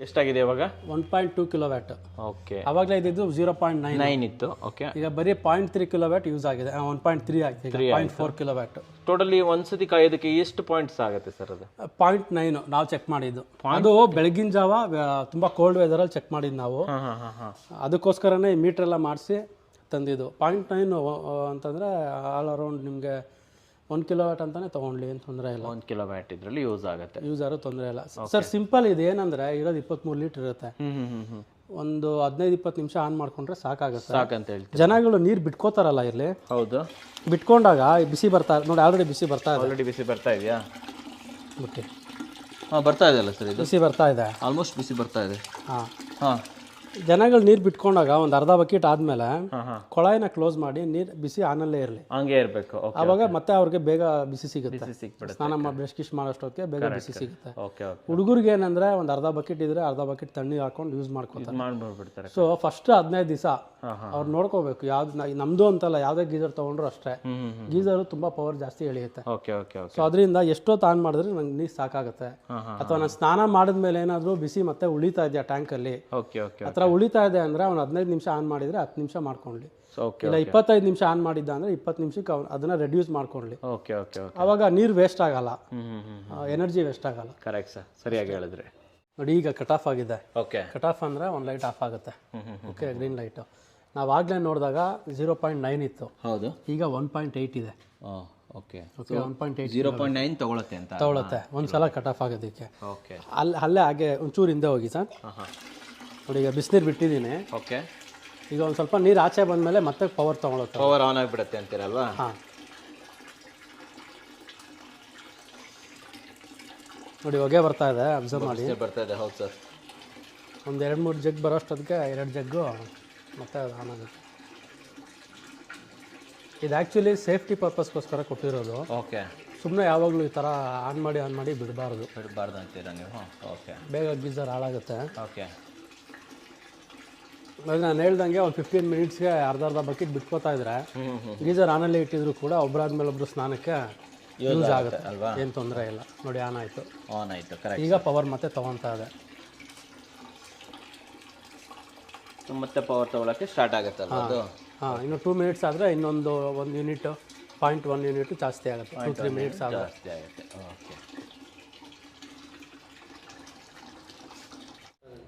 ಎಷ್ಟಾಗಿದೆ ಇವಾಗ? 1.2 ಕಿಲೋವ್ಯಾಟ್. ಓಕೆ. ಅವಾಗಲೇ ಇದ್ದಿದ್ದು 0.9 ಇತ್ತು. ಓಕೆ. ಈಗ ಬರೀ 0.3 ಕಿಲೋವ್ಯಾಟ್ ಯೂಸ್ ಆಗಿದೆ. 1.3 ಆಗಿದೆ, 0.4 ಕಿಲೋವ್ಯಾಟ್. ಟೋಟಲಿ ಒಂದ್ಸತಿ ಕಾಯೋದಕ್ಕೆ ಎಷ್ಟು ಪಾಯಿಂಟ್ಸ್ ಆಗುತ್ತೆ ಸರ್ ಅದು? 0.9 ನಾವು ಚೆಕ್ ಮಾಡಿದ್ದು. ಅದು ಬೆಳಗಿನ ಜಾವ ತುಂಬ ಕೋಲ್ಡ್ ವೆದರಲ್ಲಿ ಚೆಕ್ ಮಾಡಿದ್ದು ನಾವು. ಅದಕ್ಕೋಸ್ಕರನೇ ಮೀಟ್ರ್ ಎಲ್ಲ ಮಾಡಿಸಿ ತಂದಿದ್ದು. 0.9 ಅಂತಂದರೆ ಆಲ್ ಅರೌಂಡ್ ನಿಮಗೆ 1 ಕಿಲೋವ್ಯಾಟ್ ಅಂತಾನೆ ತೊಗೊಂಡ್ಲಿ, ಏನು ತೊಂದರೆ ಇಲ್ಲ. 1 ಕಿಲೋವ್ಯಾಟ್ ಇದರಲ್ಲಿ ಯೂಸ್ ಆಗುತ್ತೆ, ಯೂಸ್ ಆದ್ರೂ ತೊಂದರೆ ಇಲ್ಲ ಸರ್. ಸಿಂಪಲ್ ಇದು ಏನಂದರೆ ಇರೋದು 23 ಲೀಟರ್ ಇರುತ್ತೆ. ಒಂದು 15-20 ನಿಮಿಷ ಆನ್ ಮಾಡ್ಕೊಂಡ್ರೆ ಸಾಕಾಗುತ್ತೆ. ಸಾಕಂತ ಹೇಳ್ತೀವಿ. ಜನಗಳು ನೀರು ಬಿಟ್ಕೋತಾರಲ್ಲ ಇಲ್ಲಿ, ಹೌದು, ಬಿಟ್ಕೊಂಡಾಗ ಬಿಸಿ ಬರ್ತಾ ನೋಡಿ, ಆಲ್ರೆಡಿ ಬಿಸಿ ಬರ್ತಾ ಇದೆ. ಆಲ್ರೆಡಿ ಬಿಸಿ ಬರ್ತಾ ಇದೆಯಾ? ಬಿಟ್ಟು ಹಾಂ, ಬರ್ತಾ ಇದೆಯಲ್ಲ ಸರ್, ಇದು ಬಿಸಿ ಬರ್ತಾ ಇದೆ, ಆಲ್ಮೋಸ್ಟ್ ಬಿಸಿ ಬರ್ತಾ ಇದೆ. ಹಾಂ ಹಾಂ ಜನಗಳು ನೀರು ಬಿಟ್ಕೊಂಡಾಗ ಒಂದು ಅರ್ಧ ಬಕೆಟ್ ಆದಮೇಲೆ ಹಾಂ ಹಾಂ ಕೊಳಾಯಿನ ಕ್ಲೋಸ್ ಮಾಡಿ ನೀರು ಬಿಸಿ ಆನಲ್ಲೇ ಇರಲಿ. ಹಂಗೆ ಇರಬೇಕು. ಓಕೆ, ಆವಾಗ ಮತ್ತೆ ಅವ್ರಿಗೆ ಬೇಗ ಬಿಸಿ ಸಿಗುತ್ತೆ. ಬಿಸಿ ಸಿಕ್ಬಿಡುತ್ತೆ. ಸ್ನಾನ ಮಾಡಿ ಬ್ರಷ್ ಕಿಶ್ ಮಾಡೋಷ್ಟೊತ್ತಿಗೆ ಬೇಗ ಬಿಸಿ ಸಿಗುತ್ತೆ. ಓಕೆ ಓಕೆ, ಹುಡುಗರಿಗೆ ಏನಂದ್ರೆ ಒಂದು ಅರ್ಧ ಬಕೆಟ್ ಇದ್ರೆ ಅರ್ಧ ಬಕೆಟ್ ತಣ್ಣೀರು ಹಾಕೊಂಡು ಯೂಸ್ ಮಾಡ್ಕೊತಾರೆ. ಮಾಡ್ಬಿಡ್ತಾರೆ. ಸೊ ಫಸ್ಟ್ 15 ದಿವಸ ಅವ್ರು ನೋಡ್ಕೋಬೇಕು. ಯಾವ್ದು ನಮ್ದು ಅಂತಲ್ಲ, ಯಾವುದೇ ಗೀಸರ್ ತೊಗೊಂಡ್ರು ಅಷ್ಟೇ, ಗೀಸರು ತುಂಬ ಪವರ್ ಜಾಸ್ತಿ ಎಳೆಯುತ್ತೆ. Okay okay okay. ಸೊ ಅದರಿಂದ ಎಷ್ಟೊತ್ತು ಆನ್ ಮಾಡಿದ್ರೆ ನಂಗೆ ನೀರು ಸಾಕಾಗುತ್ತೆ. ಅಥವಾ ನಾನು ಸ್ನಾನ ಮಾಡಿದ್ಮೇಲೆ ಏನಾದರೂ ಬಿಸಿ ಮತ್ತೆ ಉಳಿತಾ ಇದೆಯಾ ಟ್ಯಾಂಕಲ್ಲಿ, ಓಕೆ ಓಕೆ, ಆ ಥರ ಉಳಿತಾ ಇದೆ ಅಂದರೆ ಅವ್ನು 15 ನಿಮಿಷ ಆನ್ ಮಾಡಿದರೆ 10 ನಿಮಿಷ ಮಾಡ್ಕೊಳ್ಳಿ. ಓಕೆ, ಇಲ್ಲ 25 ನಿಮಿಷ ಆನ್ ಮಾಡಿದ್ದ ಅಂದರೆ 20 ನಿಮಿಷಕ್ಕೆ ಅದನ್ನು ರೆಡ್ಯೂಸ್ ಮಾಡ್ಕೊಳ್ಳಿ. Okay okay okay. ಆವಾಗ ನೀರು ವೇಸ್ಟ್ ಆಗಲ್ಲ, ಎನರ್ಜಿ ವೇಸ್ಟ್ ಆಗಲ್ಲ. ಕರೆಕ್ಟ್ ಸರ್, ಸರಿಯಾಗಿ ಹೇಳಿದ್ರಿ. ನೋಡಿ ಈಗ ಕಟ್ ಆಫ್ ಆಗಿದೆ. ಓಕೆ, ಕಟ್ ಆಫ್ ಅಂದರೆ ಒಂದು ಲೈಟ್ ಆಫ್ ಆಗುತ್ತೆ. Okay, green light. ನಾವು ಆಗಲೇ ನೋಡಿದಾಗ 0.9 ಇತ್ತು, ಹೌದು, ಈಗ 1.8 ಇದೆ. ಓಕೆ ಓಕೆ, 1.8 0.9 ತಗೊಳುತ್ತೆ ಅಂತ ತಗೊಳುತ್ತೆ ಒಂದ್ಸಲ ಕಟ್ ಆಫ್ ಆಗೋದಕ್ಕೆ. ಓಕೆ, ಅಲ್ಲೇ ಹಾಗೆ ಒಂಚೂರು ಹಿಂದೆ ಹೋಗಿ ಸರ್. ನೋಡಿ ಈಗ ಬಿಸಿನೀರು ಬಿಟ್ಟಿದ್ದೀನಿ. ಓಕೆ, ಈಗ ಒಂದು ಸ್ವಲ್ಪ ನೀರು ಆಚೆ ಬಂದಮೇಲೆ ಮತ್ತೆ ಪವರ್ ತೊಗೊಳುತ್ತೆ. ಪವರ್ ಆನ್ ಆಗಿಬಿಡುತ್ತೆ ಅಂತೀರಲ್ವಾ? ಹಾಂ, ನೋಡಿ ಹೊಗೆ ಬರ್ತಾ ಇದೆ, ಅಬ್ಸರ್ವ್ ಮಾಡಿ. ಬರ್ತಾ ಇದೆ, ಹೌದು ಸರ್. ಒಂದು 2-3 ಜಗ್ ಬರೋಷ್ಟೊತ್ತಿಗೆ 2 ಜಗ್ಗು ಮತ್ತೆ ಅದು ಆನ್ ಆಗುತ್ತೆ. ಇದು ಆ್ಯಕ್ಚುಲಿ ಸೇಫ್ಟಿ ಪರ್ಪಸ್ಗೋಸ್ಕರ ಕೊಟ್ಟಿರೋದು. ಓಕೆ, ಸುಮ್ಮನೆ ಯಾವಾಗಲೂ ಈ ಥರ ಆನ್ ಮಾಡಿ ಬಿಡಬಾರ್ದು ಅಂತೀರಾ ನೀವು? ಓಕೆ, ಬೇಗ ಗೀಸರ್ ಹಾಳಾಗುತ್ತೆ. ಓಕೆ, ನಾನು ಹೇಳ್ದಂಗೆ ಒಂದು 15 ಮಿನಿಟ್ಸ್ಗೆ ಅರ್ಧ ಬಕೆಟ್ ಬಿಟ್ಕೋತಾ ಇದ್ರೆ ಗೀಸರ್ ಆನಲ್ಲಿ ಇಟ್ಟಿದ್ರು ಕೂಡ ಒಬ್ಬರಾದ್ಮೇಲೆ ಒಬ್ಬರು ಸ್ನಾನಕ್ಕೆ ಯೂಸ್ ಆಗುತ್ತೆ ಅಲ್ವಾ? ಏನು ತೊಂದರೆ ಇಲ್ಲ. ನೋಡಿ ಆನ್ ಆಯಿತು, ಆನ್ ಆಯಿತು. ಕರೆಕ್ಟ್. ಈಗ ಪವರ್ ಮತ್ತೆ ತೊಗೊತಾ ಇದೆ. ಮತ್ತೆ ಪವರ್ ತೊಗೊಳಕ್ಕೆ ಸ್ಟಾರ್ಟ್ ಆಗುತ್ತೆ ಅಲ್ವಾ ಅದು? ಹಾಂ, ಇನ್ನು 2 ಮಿನಿಟ್ಸ್ ಆದರೆ ಇನ್ನೊಂದು 1 ಯೂನಿಟ್ 0.1 ಯೂನಿಟ್ ಜಾಸ್ತಿ ಆಗುತ್ತೆ. 2-3 ಮಿನಿಟ್ಸ್ ಜಾಸ್ತಿ ಆಗುತ್ತೆ. ಓಕೆ,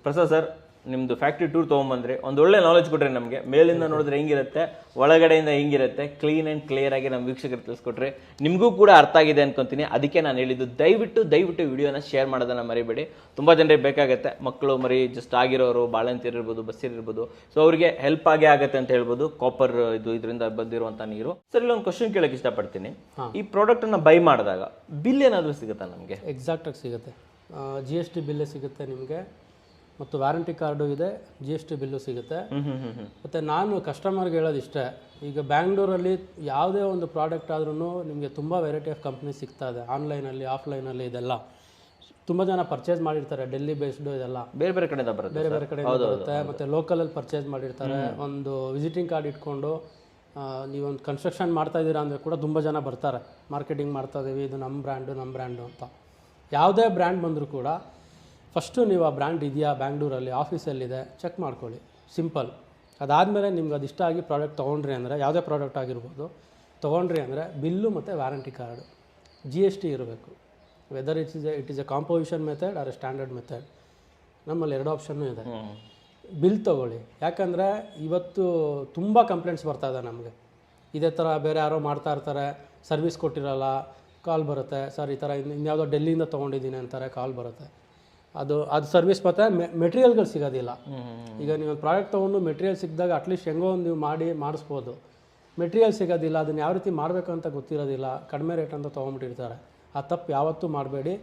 ಪ್ರಸಾದ್ ಸರ್, ನಿಮ್ಮದು ಫ್ಯಾಕ್ಟ್ರಿ ಟೂರ್ ತೊಗೊಂಬಂದ್ರಿ, ಒಂದು ಒಳ್ಳೆ ನಾಲೆಜ್ ಕೊಟ್ರಿ ನಮಗೆ. ಮೇಲಿಂದ ನೋಡಿದ್ರೆ ಹೆಂಗಿರುತ್ತೆ, ಒಳಗಡೆಯಿಂದ ಹೆಂಗಿರುತ್ತೆ, ಕ್ಲೀನ್ ಆ್ಯಂಡ್ ಕ್ಲಿಯರ್ ಆಗಿ ನಮ್ಮ ವೀಕ್ಷಕರು ತಿಳಿಸ್ಕೊಟ್ರಿ. ನಿಮಗೂ ಕೂಡ ಅರ್ಥ ಆಗಿದೆ ಅನ್ಕೊಂತೀನಿ. ಅದಕ್ಕೆ ನಾನು ಹೇಳಿದ್ದು, ದಯವಿಟ್ಟು ವಿಡಿಯೋನ ಶೇರ್ ಮಾಡೋದನ್ನು ಮರಿಬೇಡಿ. ತುಂಬ ಜನರಿಗೆ ಬೇಕಾಗುತ್ತೆ, ಮಕ್ಕಳು ಮರಿ ಜಸ್ಟ್ ಆಗಿರೋರು, ಬಾಳಂತಿರಿರ್ಬೋದು, ಬಸ್ಸಿರಿರ್ಬೋದು. ಸೊ ಅವರಿಗೆ ಹೆಲ್ಪ್ ಆಗೇ ಆಗುತ್ತೆ ಅಂತ ಹೇಳ್ಬೋದು, ಕಾಪರ್ ಇದರಿಂದ ಬಂದಿರುವಂಥ ನೀರು. ಸರ್, ಇಲ್ಲೊಂದು ಕ್ವಶನ್ ಕೇಳೋಕ್ಕೆ ಇಷ್ಟಪಡ್ತೀನಿ. ಈ ಪ್ರಾಡಕ್ಟನ್ನು ಬೈ ಮಾಡಿದಾಗ ಬಿಲ್ ಏನಾದರೂ ಸಿಗುತ್ತಾ ನಮಗೆ? ಎಕ್ಸಾಕ್ಟಾಗಿ ಸಿಗುತ್ತೆ. GST ಬಿಲ್ಲೇ ಸಿಗುತ್ತೆ ನಿಮಗೆ, ಮತ್ತು ವ್ಯಾರಂಟಿ ಕಾರ್ಡು ಇದೆ, GST ಬಿಲ್ಲು ಸಿಗುತ್ತೆ. ಮತ್ತು ನಾನು ಕಸ್ಟಮರ್ಗೆ ಹೇಳೋದು ಇಷ್ಟೇ, ಈಗ ಬ್ಯಾಂಗ್ಳೂರಲ್ಲಿ ಯಾವುದೇ ಒಂದು ಪ್ರಾಡಕ್ಟ್ ಆದ್ರೂ ನಿಮಗೆ ತುಂಬ ವೆರೈಟಿ ಆಫ್ ಕಂಪ್ನಿ ಸಿಗ್ತಾ ಇದೆ. ಆನ್ಲೈನಲ್ಲಿ, ಆಫ್ಲೈನಲ್ಲಿ ಇದೆಲ್ಲ ತುಂಬ ಜನ ಪರ್ಚೇಸ್ ಮಾಡಿರ್ತಾರೆ. ಡೆಲ್ಲಿ ಬೇಸ್ಡು ಇದೆಲ್ಲ ಬೇರೆ ಕಡೆಯಿಂದ ಬರುತ್ತೆ, ಬೇರೆ ಕಡೆಯಿಂದ ಬರುತ್ತೆ. ಮತ್ತು ಲೋಕಲಲ್ಲಿ ಪರ್ಚೇಸ್ ಮಾಡಿರ್ತಾರೆ. ಒಂದು ವಿಸಿಟಿಂಗ್ ಕಾರ್ಡ್ ಇಟ್ಕೊಂಡು ನೀವೊಂದು ಕನ್ಸ್ಟ್ರಕ್ಷನ್ ಮಾಡ್ತಾ ಇದ್ದೀರಾ ಅಂದರೆ ಕೂಡ ತುಂಬ ಜನ ಬರ್ತಾರೆ, ಮಾರ್ಕೆಟಿಂಗ್ ಮಾಡ್ತಾ ಇದ್ದೀವಿ, ಇದು ನಮ್ಮ ಬ್ರ್ಯಾಂಡು ಅಂತ. ಯಾವುದೇ ಬ್ರ್ಯಾಂಡ್ ಬಂದರೂ ಕೂಡ ಫಸ್ಟು ನೀವು ಆ ಬ್ರ್ಯಾಂಡ್ ಇದೆಯಾ ಬ್ಯಾಂಗ್ಳೂರಲ್ಲಿ, ಆಫೀಸಲ್ಲಿದೆ, ಚೆಕ್ ಮಾಡ್ಕೊಳ್ಳಿ. ಸಿಂಪಲ್. ಅದಾದಮೇಲೆ ನಿಮ್ಗೆ ಅದು ಇಷ್ಟ ಆಗಿ ಪ್ರಾಡಕ್ಟ್ ತೊಗೊಂಡ್ರಿ ಅಂದರೆ, ಯಾವುದೇ ಪ್ರಾಡಕ್ಟ್ ಆಗಿರ್ಬೋದು ತೊಗೊಂಡ್ರಿ ಅಂದರೆ ಬಿಲ್ಲು ಮತ್ತು ವ್ಯಾರಂಟಿ ಕಾರ್ಡು, GST ಇರಬೇಕು. Whether it is a composition method or a standard method. ನಮ್ಮಲ್ಲಿ 2 ಆಪ್ಷನ್ನು ಇದೆ. ಬಿಲ್ ತೊಗೊಳ್ಳಿ, ಯಾಕಂದರೆ ಇವತ್ತು ತುಂಬ ಕಂಪ್ಲೇಂಟ್ಸ್ ಬರ್ತಾ ಇದೆ ನಮಗೆ. ಇದೇ ಥರ ಬೇರೆ ಯಾರೋ ಮಾಡ್ತಾ ಇರ್ತಾರೆ, ಸರ್ವಿಸ್ ಕೊಟ್ಟಿರಲ್ಲ, ಕಾಲ್ ಬರುತ್ತೆ, ಸರ್ ಈ ಥರ ಇನ್ಯಾವುದೋ ಡೆಲ್ಲಿಯಿಂದ ತೊಗೊಂಡಿದ್ದೀನಿ ಅಂತಾರೆ, ಕಾಲ್ ಬರುತ್ತೆ. ಅದು ಸರ್ವಿಸ್ ಮತ್ತು ಮೆಟೀರಿಯಲ್ಗಳು ಸಿಗೋದಿಲ್ಲ. ಈಗ ನೀವು ಪ್ರಾಡಕ್ಟ್ ತೊಗೊಂಡು ಮೆಟೀರಿಯಲ್ ಸಿಕ್ಕಿದಾಗ ಅಟ್ಲೀಸ್ಟ್ ಹೆಂಗೋ ಒಂದು ನೀವು ಮಾಡಿಸ್ಬೋದು. ಮೆಟೀರಿಯಲ್ ಸಿಗೋದಿಲ್ಲ, ಅದನ್ನು ಯಾವ ರೀತಿ ಮಾಡಬೇಕು ಅಂತ ಗೊತ್ತಿರೋದಿಲ್ಲ, ಕಡಿಮೆ ರೇಟ್ ಅಂತ ತೊಗೊಂಬಿಟ್ಟಿರ್ತಾರೆ. ಆ ತಪ್ಪು ಯಾವತ್ತೂ ಮಾಡಬೇಡಿ.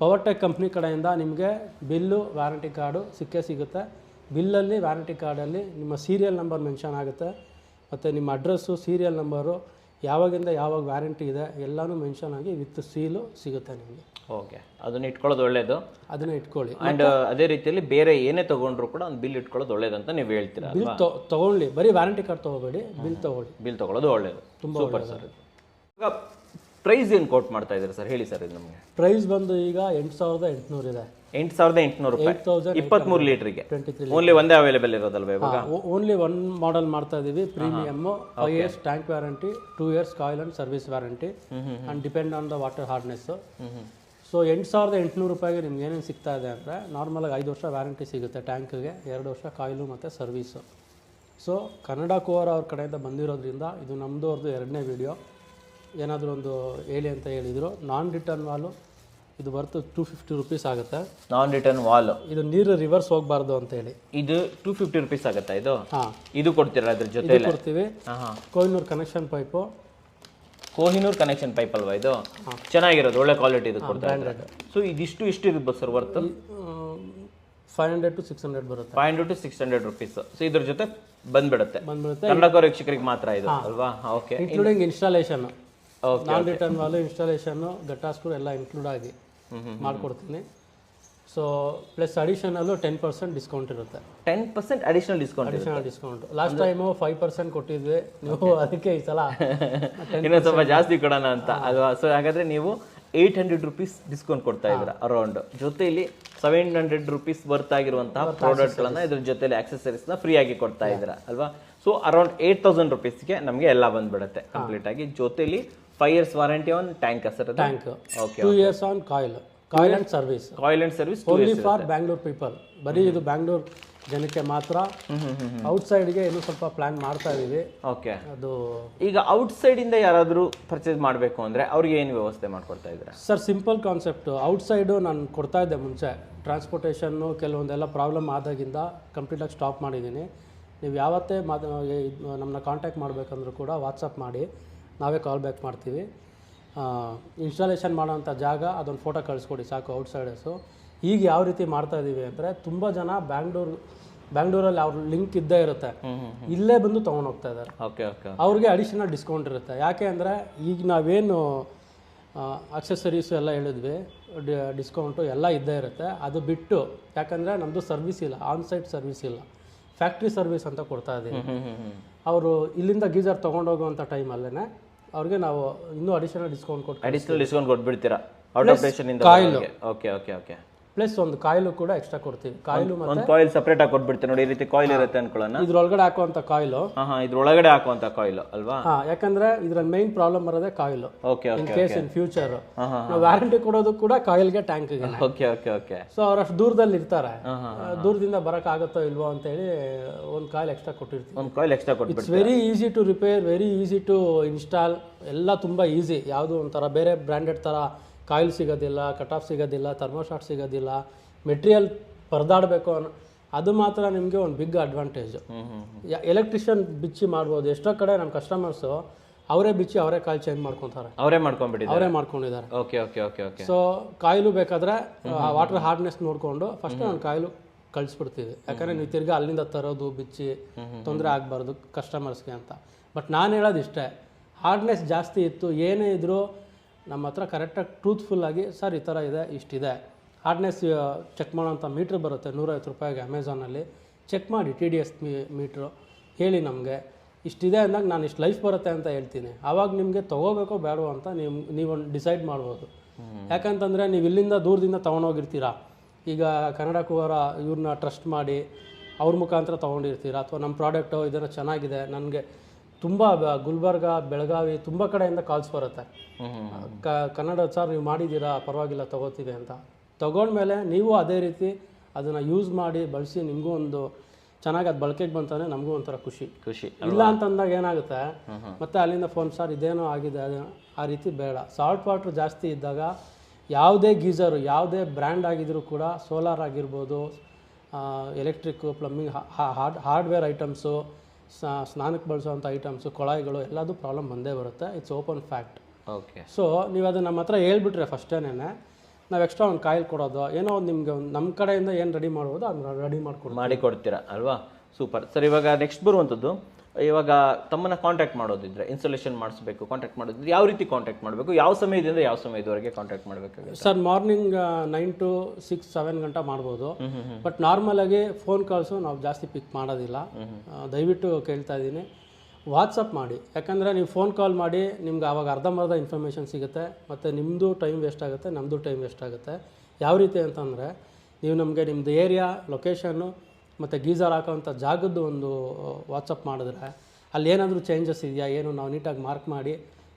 ಪವರ್ಟೆಕ್ ಕಂಪ್ನಿ ಕಡೆಯಿಂದ ನಿಮಗೆ ಬಿಲ್ಲು, ವ್ಯಾರಂಟಿ ಕಾರ್ಡು ಸಿಗುತ್ತೆ. ಬಿಲ್ಲಲ್ಲಿ, ವ್ಯಾರಂಟಿ ಕಾರ್ಡಲ್ಲಿ ನಿಮ್ಮ ಸೀರಿಯಲ್ ನಂಬರ್ ಮೆನ್ಷನ್ ಆಗುತ್ತೆ, ಮತ್ತು ನಿಮ್ಮ ಅಡ್ರೆಸ್ಸು, ಸೀರಿಯಲ್ ನಂಬರು, ಯಾವಾಗಿಂದ ಯಾವಾಗ ವ್ಯಾರಂಟಿ ಇದೆ ಎಲ್ಲನೂ ಮೆನ್ಷನ್ ಆಗಿ ವಿತ್ ಸೀಲು ಸಿಗುತ್ತೆ ನಿಮಗೆ. ಓಕೆ, ಅದನ್ನ ಇಟ್ಕೊಳ್ಳೋದು ಒಳ್ಳೇದು. ಅದನ್ನ ಇಟ್ಕೊಳ್ಳಿ. ಆ್ಯಂಡ್ ಅದೇ ರೀತಿಯಲ್ಲಿ ಬೇರೆ ಏನೇ ತೊಗೊಂಡ್ರು ಕೂಡ ಒಂದು ಬಿಲ್ ಇಟ್ಕೊಳ್ಳೋದು ಒಳ್ಳೇದಂತ ನೀವು ಹೇಳ್ತೀರಾ? ಬಿಲ್ ತೊಗೊಳ್ಳಿ, ಬರೀ ವ್ಯಾರಂಟಿ ಕಾರ್ಡ್ ತೊಗೋಬೇಡಿ, ಬಿಲ್ ತೊಗೊಳ್ಳಿ. ಬಿಲ್ ತೊಗೊಳ್ಳೋದು ಒಳ್ಳೇದು, ತುಂಬ ಸೂಪರ್ ಸರ್. ಈಗ ಪ್ರೈಸ್ ಏನು ಕೋಟ್ ಮಾಡ್ತಾ ಇದ್ದೀರಾ ಸರ್, ಹೇಳಿ ಸರ್. ಇದು ನಮಗೆ ಪ್ರೈಸ್ ಬಂದು ಈಗ 8,800 ಇದೆ. 8,800 ರೂಪಾಯಿ 23 ಲೀಟ್ರಿಗೆ 23 ಓನ್ಲಿ ಒಂದೇ ಅವೈಲೇಬಲ್ ಇರೋದಲ್ವ ಇವಾಗ? ಓನ್ಲಿ 1 ಮಾಡೆಲ್ ಮಾಡ್ತಾ ಇದ್ದೀವಿ. Premium, 5 years tank warranty, 2 years coil and service warranty, and depend on the water hardness. So 8,800 ರೂಪಾಯಿಗೆ ನಿಮ್ಗೆ ಏನೇನು ಸಿಗ್ತಾ ಇದೆ ಅಂದರೆ, ನಾರ್ಮಲಾಗಿ 5 ವರ್ಷ ವ್ಯಾರಂಟಿ ಸಿಗುತ್ತೆ ಟ್ಯಾಂಕಿಗೆ, 2 ವರ್ಷ ಕಾಯಿಲು ಮತ್ತು ಸರ್ವೀಸು. ಸೊ ಕನ್ನಡ ಕೋರ್ ಅವ್ರ ಕಡೆಯಿಂದ ಬಂದಿರೋದ್ರಿಂದ ಇದು ನಮ್ಮದು ಅವ್ರದ್ದು 2ನೇ ವೀಡಿಯೋ. ಏನಾದರೂ ಒಂದು ಹೇಳಿ ಅಂತ ಹೇಳಿದರು. ನಾನ್ ರಿಟರ್ನ್ ವಾಲು ಇದು ಬರ್ತು 250 rupees ಆಗುತ್ತೆ. ನಾನ್ ರಿಟರ್ನ್ ವಾಲ್. ಇದು ನೀರು ರಿವರ್ಸ್ ಹೋಗಬಾರ್ದು ಅಂತೇಳಿ ಇದು 250 rupees ಆಗುತ್ತಾ ಇದು? ಹಾಂ, ಇದು ಕೊಡ್ತೀರಾ ಅದ್ರ ಜೊತೆ? ಕೊಡ್ತೀವಿ. Kohinoor connection pipe. Kohinoor connection pipe ಅಲ್ವಾ ಇದು? ಚೆನ್ನಾಗಿರೋದು, ಒಳ್ಳೆ ಕ್ವಾಲಿಟಿ ಇದು ಕೊಡ್ತಾ ಇದ್ದಾರೆ. ಸೊ ಇದಿಷ್ಟು ಎಷ್ಟು ಇರ್ಬೋದು ಸರ್ ವರ್ತ್? 500 to 600 ಬರುತ್ತೆ. 500 to 600 rupees. ಸೊ ಇದ್ರ ಜೊತೆ ಬಂದ್ಬಿಡುತ್ತೆ. ಕನ್ನಡಕ ವೀಕ್ಷಕರಿಗೆ ಮಾತ್ರ ಇದು ಅಲ್ವಾ? ಓಕೆ. ಇನ್ಕ್ಲೂಡಿಂಗ್ ಇನ್ಸ್ಟಾಲೇಷನ್, ನಾನ್ ರಿಟರ್ನ್ ವಾಲು, ಇನ್ಸ್ಟಾಲೇಷನ್ನು, ಗಟ್ಟಾ ಸ್ಕ್ರೂ ಎಲ್ಲ ಇನ್ಕ್ಲೂಡ್ ಆಗಿ ಮಾಡ್ಕೊಡ್ತೀನಿ. ಸೊ ಪ್ಲಸ್ ಅಡಿಷನಲ್ಲು 10% ಡಿಸ್ಕೌಂಟ್ ಇರುತ್ತೆ. 10% ಅಡಿಷನಲ್ ಡಿಸ್ಕೌಂಟ್. ಲಾಸ್ಟ್ ಟೈಮು 5% ಕೊಟ್ಟಿದ್ವಿ ನೀವು, ಅದಕ್ಕೆ ಈ ಸಲ ಇನ್ನೊಂದು ಸ್ವಲ್ಪ ಜಾಸ್ತಿ ಕೊಡೋಣ ಅಂತ ಅಲ್ವಾ? ಸೊ ಹಾಗಾದ್ರೆ ನೀವು 800 rupees ಡಿಸ್ಕೌಂಟ್ ಕೊಡ್ತಾ ಇದ್ದೀರಾ ಅರೌಂಡ್. ಜೊತೆಯಲ್ಲಿ 700 rupees ವರ್ತ್ ಆಗಿರುವಂತಹ ಪ್ರಾಡಕ್ಟ್ಗಳನ್ನ ಇದ್ರ ಜೊತೆಲಿ ಆಕ್ಸೆಸರೀಸ್ನ ಫ್ರೀ ಆಗಿ ಕೊಡ್ತಾ ಇದ್ದೀರಾ ಅಲ್ವಾ? ಸೊ ಅರೌಂಡ್ 8000 rupeesಗೆ ನಮಗೆ ಎಲ್ಲ ಬಂದ್ಬಿಡುತ್ತೆ ಕಂಪ್ಲೀಟ್ ಆಗಿ. ಜೊತೆಲಿ 5 years warranty on tank sir? Tank. Okay. 2 years on coil and service. Coil and service only for Bangalore people. ಬರೀ ಇದು ಬ್ಯಾಂಗ್ಳೂರ್ ಜನಕ್ಕೆ ಮಾತ್ರ. ಔಟ್ಸೈಡ್ಗೆ ಇನ್ನೂ ಸ್ವಲ್ಪ ಪ್ಲಾನ್ ಮಾಡ್ತಾ ಇದೀವಿ. ಓಕೆ. ಅದು ಈಗ ಔಟ್ಸೈಡ್ ಇಂದ ಯಾರಾದರೂ ಪರ್ಚೇಸ್ ಮಾಡಬೇಕು ಅಂದ್ರೆ ಅವ್ರಿಗೆ ಏನು ವ್ಯವಸ್ಥೆ ಮಾಡ್ಕೊಡ್ತಾ ಇದ್ದೀರಾ ಸರ್? Simple concept. ಔಟ್ಸೈಡು ನಾನು ಕೊಡ್ತಾ ಇದ್ದೆ ಮುಂಚೆ, ಟ್ರಾನ್ಸ್ಪೋರ್ಟೇಷನ್ನು ಕೆಲವೊಂದೆಲ್ಲ ಪ್ರಾಬ್ಲಮ್ ಆದಾಗಿಂದ ಕಂಪ್ಲೀಟಾಗಿ ಸ್ಟಾಪ್ ಮಾಡಿದ್ದೀನಿ. ನೀವು ಯಾವತ್ತೇ ನಮ್ಮನ್ನ ಕಾಂಟ್ಯಾಕ್ಟ್ ಮಾಡಬೇಕಂದ್ರೂ ಕೂಡ ವಾಟ್ಸಪ್ ಮಾಡಿ, ನಾವೇ ಕಾಲ್ ಬ್ಯಾಕ್ ಮಾಡ್ತೀವಿ. ಇನ್ಸ್ಟಾಲೇಷನ್ ಮಾಡೋಂಥ ಜಾಗ ಅದೊಂದು ಫೋಟೋ ಕಳಿಸ್ಕೊಡಿ ಸಾಕು ಔಟ್ಸೈಡರ್ಸು. ಈಗ ಯಾವ ರೀತಿ ಮಾಡ್ತಾ ಇದ್ದೀವಿ ಅಂದರೆ, ತುಂಬ ಜನ ಬ್ಯಾಂಗ್ಳೂರಲ್ಲಿ ಅವ್ರ ಲಿಂಕ್ ಇದ್ದೇ ಇರುತ್ತೆ, ಇಲ್ಲೇ ಬಂದು ತೊಗೊಂಡು ಹೋಗ್ತಾ ಇದ್ದಾರೆ. Okay okay. ಅವ್ರಿಗೆ ಅಡಿಷನಲ್ ಡಿಸ್ಕೌಂಟ್ ಇರುತ್ತೆ. ಯಾಕೆ ಅಂದರೆ ಈಗ ನಾವೇನು ಅಕ್ಸೆಸರೀಸು ಎಲ್ಲ ಹೇಳಿದ್ವಿ, ಡಿಸ್ಕೌಂಟು ಎಲ್ಲ ಇದ್ದೇ ಇರುತ್ತೆ. ಅದು ಬಿಟ್ಟು ಯಾಕಂದರೆ ನಮ್ಮದು ಸರ್ವಿಸ್ ಇಲ್ಲ, ಆನ್ಸೈಟ್ ಸರ್ವಿಸ್ ಇಲ್ಲ, ಫ್ಯಾಕ್ಟ್ರಿ ಸರ್ವಿಸ್ ಅಂತ ಕೊಡ್ತಾ ಇದ್ದೀವಿ. ಅವರು ಇಲ್ಲಿಂದ ಗೀಜರ್ ತೊಗೊಂಡೋಗುವಂಥ ಟೈಮಲ್ಲೇ ಅವ್ರಿಗೆ ನಾವು ಇನ್ನೂ ಅಡಿಷನಲ್ ಡಿಸ್ಕೌಂಟ್ ಕೊಟ್ಬಿಡ್ತೀರಾ ಔಟ್ ಆಫ್ ಸ್ಟೇಷನ್ ಇಂದ? Coil. Okay okay okay. Plus ಒಂದು ಕಾಯಿಲು ಕೂಡ ಎಕ್ಸ್ಟ್ರಾ ಕೊಡ್ತೀವಿ. ಕಾಯಿಲು ಒಂದು ಕಾಯಿಲ್ ಸಪರೇಟ್ ಆಗಿ ಕೊಟ್ಬಿಡ್ತೀವಿ ನೋಡಿ. ಈ ರೀತಿ ಕಾಯಿಲ್ ಇರುತ್ತೆ ಅನ್ಕೊಳ್ಳೋಣ. ಇದ್ರೊಳಗಡೆ ಹಾಕುವಂತ ಕಾಯಿಲು. ಇದ್ರೊಳಗಡೆ ಹಾಕುವಂತ ಕಾಯಿಲ್ ಅಲ್ವಾ? ಯಾಕಂದ್ರೆ ಇದ್ರ ಮೇನ್ ಪ್ರಾಬ್ಲಮ್ ಬರೋದೇ coil. Okay okay. In case in future ನಾವು ವ್ಯಾರಂಟಿ ಕೊಡೋದು ಕೂಡ ಕಾಯಿಲ್ಗೆ, ಟ್ಯಾಂಕ್ಗೆ. Okay okay okay. ಸೊ ಅವ್ರಷ್ಟು ದೂರದಲ್ಲಿ ಇರ್ತಾರೆ, ದೂರದಿಂದ ಬರಕ್ ಆಗುತ್ತೋ ಇಲ್ವೋ ಅಂತ ಹೇಳಿ ಒಂದು ಕಾಯಿಲ್ ಎಕ್ಸ್ಟ್ರಾ ಕೊಟ್ಟಿರ್ತೀವಿ. ಒಂದು ಕಾಯಿಲ್ ಎಕ್ಸ್ಟ್ರಾ ಕೊಟ್ಬಿಡ್ತೀವಿ. It's very easy to repair, very easy to install, ಎಲ್ಲ ತುಂಬಾ ಈಸಿ. ಯಾವುದು ಒಂಥರ ಬೇರೆ ಬ್ರ್ಯಾಂಡೆಡ್ ತರ ಕಾಯಿಲ್ ಸಿಗೋದಿಲ್ಲ, ಕಟ್ ಆಫ್ ಸಿಗೋದಿಲ್ಲ, ಥರ್ಮೋಶಾಟ್ ಸಿಗೋದಿಲ್ಲ, ಮೆಟೀರಿಯಲ್ ಪರದಾಡಬೇಕು ಅನ್ನೋ ಅದು ಮಾತ್ರ ನಿಮಗೆ ಒಂದು ಬಿಗ್ ಅಡ್ವಾಂಟೇಜು. ಎಲೆಕ್ಟ್ರಿಷಿಯನ್ ಬಿಚ್ಚಿ ಮಾಡ್ಬೋದು. ಎಷ್ಟೋ ಕಡೆ ನಮ್ಮ ಕಸ್ಟಮರ್ಸು ಅವರೇ ಬಿಚ್ಚಿ ಅವರೇ ಕಾಯಿಲ್ ಚೇಂಜ್ ಮಾಡ್ಕೊತಾರೆ, ಅವರೇ ಮಾಡ್ಕೊಂಡಿದ್ದಾರೆ. Okay okay okay okay. So coil ಬೇಕಾದ್ರೆ ವಾಟರ್ ಹಾರ್ಡ್ನೆಸ್ ನೋಡಿಕೊಂಡು ಫಸ್ಟ್ ನಾನು ಕಾಯಿಲು ಕಳಿಸ್ಬಿಡ್ತೀವಿ. ಯಾಕಂದರೆ ನೀವು ತಿರ್ಗಿ ಅಲ್ಲಿಂದ ತರೋದು ಬಿಚ್ಚಿ ತೊಂದರೆ ಆಗಬಾರ್ದು ಕಸ್ಟಮರ್ಸ್ಗೆ ಅಂತ. ಬಟ್ ನಾನು ಹೇಳೋದು ಇಷ್ಟೇ, ಹಾರ್ಡ್ನೆಸ್ ಜಾಸ್ತಿ ಇತ್ತು ಏನೇ ಇದ್ದರೂ ನಮ್ಮ ಹತ್ರ ಕರೆಕ್ಟಾಗಿ ಟ್ರೂತ್ಫುಲ್ಲಾಗಿ ಸರ್ ಈ ಥರ ಇದೆ, ಇಷ್ಟಿದೆ. ಹಾರ್ಡ್ನೆಸ್ ಚೆಕ್ ಮಾಡೋಂಥ ಮೀಟ್ರ್ ಬರುತ್ತೆ 150 ರೂಪಾಯಿಗೆ ಅಮೆಝಾನಲ್ಲಿ. ಚೆಕ್ ಮಾಡಿ TDS ಮೀಟ್ರು ಹೇಳಿ ನಮಗೆ ಇಷ್ಟಿದೆ ಅಂದಾಗ ನಾನು ಇಷ್ಟು ಲೈಫ್ ಬರುತ್ತೆ ಅಂತ ಹೇಳ್ತೀನಿ. ಆವಾಗ ನಿಮಗೆ ತೊಗೋಬೇಕೋ ಬೇಡವೋ ಅಂತ ನೀವು ಡಿಸೈಡ್ ಮಾಡ್ಬೋದು. ಯಾಕಂತಂದರೆ ನೀವು ಇಲ್ಲಿಂದ ದೂರದಿಂದ ತೊಗೊಂಡೋಗಿರ್ತೀರಾ. ಈಗ ಕನ್ನಡ ಕುವರ ಇವ್ರನ್ನ ಟ್ರಸ್ಟ್ ಮಾಡಿ ಅವ್ರ ಮುಖಾಂತರ ತೊಗೊಂಡಿರ್ತೀರಾ, ಅಥವಾ ನಮ್ಮ ಪ್ರಾಡಕ್ಟು ಇದನ್ನು ಚೆನ್ನಾಗಿದೆ ನನಗೆ ತುಂಬ ಗುಲ್ಬರ್ಗ, ಬೆಳಗಾವಿ ತುಂಬ ಕಡೆಯಿಂದ ಕಾಲ್ಸ್ ಬರುತ್ತೆ. ಕನ್ನಡ ಸರ್ ನೀವು ಮಾಡಿದ್ದೀರಾ, ಪರವಾಗಿಲ್ಲ ತೊಗೋತೀವಿ ಅಂತ. ತೊಗೊಂಡ್ಮೇಲೆ ನೀವು ಅದೇ ರೀತಿ ಅದನ್ನು ಯೂಸ್ ಮಾಡಿ ಬಳಸಿ ನಿಮಗೂ ಒಂದು ಚೆನ್ನಾಗಿ ಅದು ಬಳಕೆಗೆ ಬಂತಾನೆ ನಮಗೂ ಒಂಥರ ಖುಷಿ. ಇಲ್ಲ ಅಂತಂದಾಗ ಏನಾಗುತ್ತೆ ಮತ್ತೆ ಅಲ್ಲಿಂದ ಫೋನ್ ಸರ್ ಇದೇನೋ ಆಗಿದೆ, ಆ ರೀತಿ ಬೇಡ. ಸಾಲ್ಟ್ ವಾಟ್ರ್ ಜಾಸ್ತಿ ಇದ್ದಾಗ ಯಾವುದೇ ಗೀಝರು, ಯಾವುದೇ ಬ್ರ್ಯಾಂಡ್ ಆಗಿದ್ರೂ ಕೂಡ, ಸೋಲಾರ್ ಆಗಿರ್ಬೋದು, ಎಲೆಕ್ಟ್ರಿಕ್ಕು, ಪ್ಲಂಬಿಂಗ್, ಹಾರ್ಡ್ವೇರ್ ಐಟಮ್ಸು, ಸ್ನಾನಕ್ಕೆ ಬಳಸೋವಂಥ ಐಟಮ್ಸು, ಕೊಳಾಯಿಗಳು ಎಲ್ಲದೂ ಪ್ರಾಬ್ಲಮ್ ಬಂದೇ ಬರುತ್ತೆ. It's open fact. Okay. So ನೀವು ಅದು ನಮ್ಮ ಹತ್ರ ಹೇಳ್ಬಿಟ್ರೆ ಫಸ್ಟೇನೆ ನಾವು ಎಕ್ಸ್ಟ್ರಾ ಒಂದು ಕಾಯಿಲ್ ಕೊಡೋದು ಏನೋ ಒಂದು ನಿಮಗೆ ನಮ್ಮ ಕಡೆಯಿಂದ ಏನು ರೆಡಿ ಮಾಡ್ಬೋದು ಅದನ್ನ ರೆಡಿ ಮಾಡಿಕೊಡ್ತೀರಾ ಅಲ್ವಾ? Super sir. ಇವಾಗ ನೆಕ್ಸ್ಟ್ ಬರುವಂಥದ್ದು, ಇವಾಗ ತಮ್ಮನ್ನ ಕಾಂಟ್ಯಾಕ್ಟ್ ಮಾಡೋದಿದ್ರೆ, ಇನ್ಸ್ಟಾಲೇಷನ್ ಮಾಡಿಸ್ಬೇಕು, ಕಾಂಟ್ಯಾಕ್ಟ್ ಮಾಡೋದಿದ್ರೆ ಯಾವ ರೀತಿ ಕಾಂಟ್ಯಾಕ್ಟ್ ಮಾಡಬೇಕು, ಯಾವ ಸಮಯದಿಂದ ಯಾವ ಸಮಯದವರೆಗೆ ಕಾಂಟ್ಯಾಕ್ಟ್ ಮಾಡಬೇಕಾಗುತ್ತೆ ಸರ್? ಮಾರ್ನಿಂಗ್ 9 to 6, 7 ಗಂಟೆ ಮಾಡ್ಬೋದು. ಬಟ್ ನಾರ್ಮಲಾಗಿ ಫೋನ್ ಕಾಲ್ಸು ನಾವು ಜಾಸ್ತಿ ಪಿಕ್ ಮಾಡೋದಿಲ್ಲ. ದಯವಿಟ್ಟು ಕೇಳ್ತಾ ಇದ್ದೀನಿ, ವಾಟ್ಸಪ್ ಮಾಡಿ. ಯಾಕಂದರೆ ನೀವು ಫೋನ್ ಕಾಲ್ ಮಾಡಿ ನಿಮ್ಗೆ ಆವಾಗ ಅರ್ಧಂಬರ್ಧ ಇನ್ಫಾರ್ಮೇಷನ್ ಸಿಗುತ್ತೆ, ಮತ್ತು ನಿಮ್ಮದು ಟೈಮ್ ವೇಸ್ಟ್ ಆಗುತ್ತೆ, ನಮ್ಮದು ಟೈಮ್ ವೇಸ್ಟ್ ಆಗುತ್ತೆ. ಯಾವ ರೀತಿ ಅಂತಂದರೆ, ನೀವು ನಮಗೆ ನಿಮ್ಮದು ಏರಿಯಾ, ಲೊಕೇಶನ್ನು ಮತ್ತು ಗೀಝರ್ ಹಾಕೋವಂಥ ಜಾಗದ್ದು ಒಂದು ವಾಟ್ಸಪ್ ಮಾಡಿದ್ರೆ ಅಲ್ಲಿ ಏನಾದರೂ ಚೇಂಜಸ್ ಇದೆಯಾ ಏನು ನಾವು ನೀಟಾಗಿ ಮಾರ್ಕ್ ಮಾಡಿ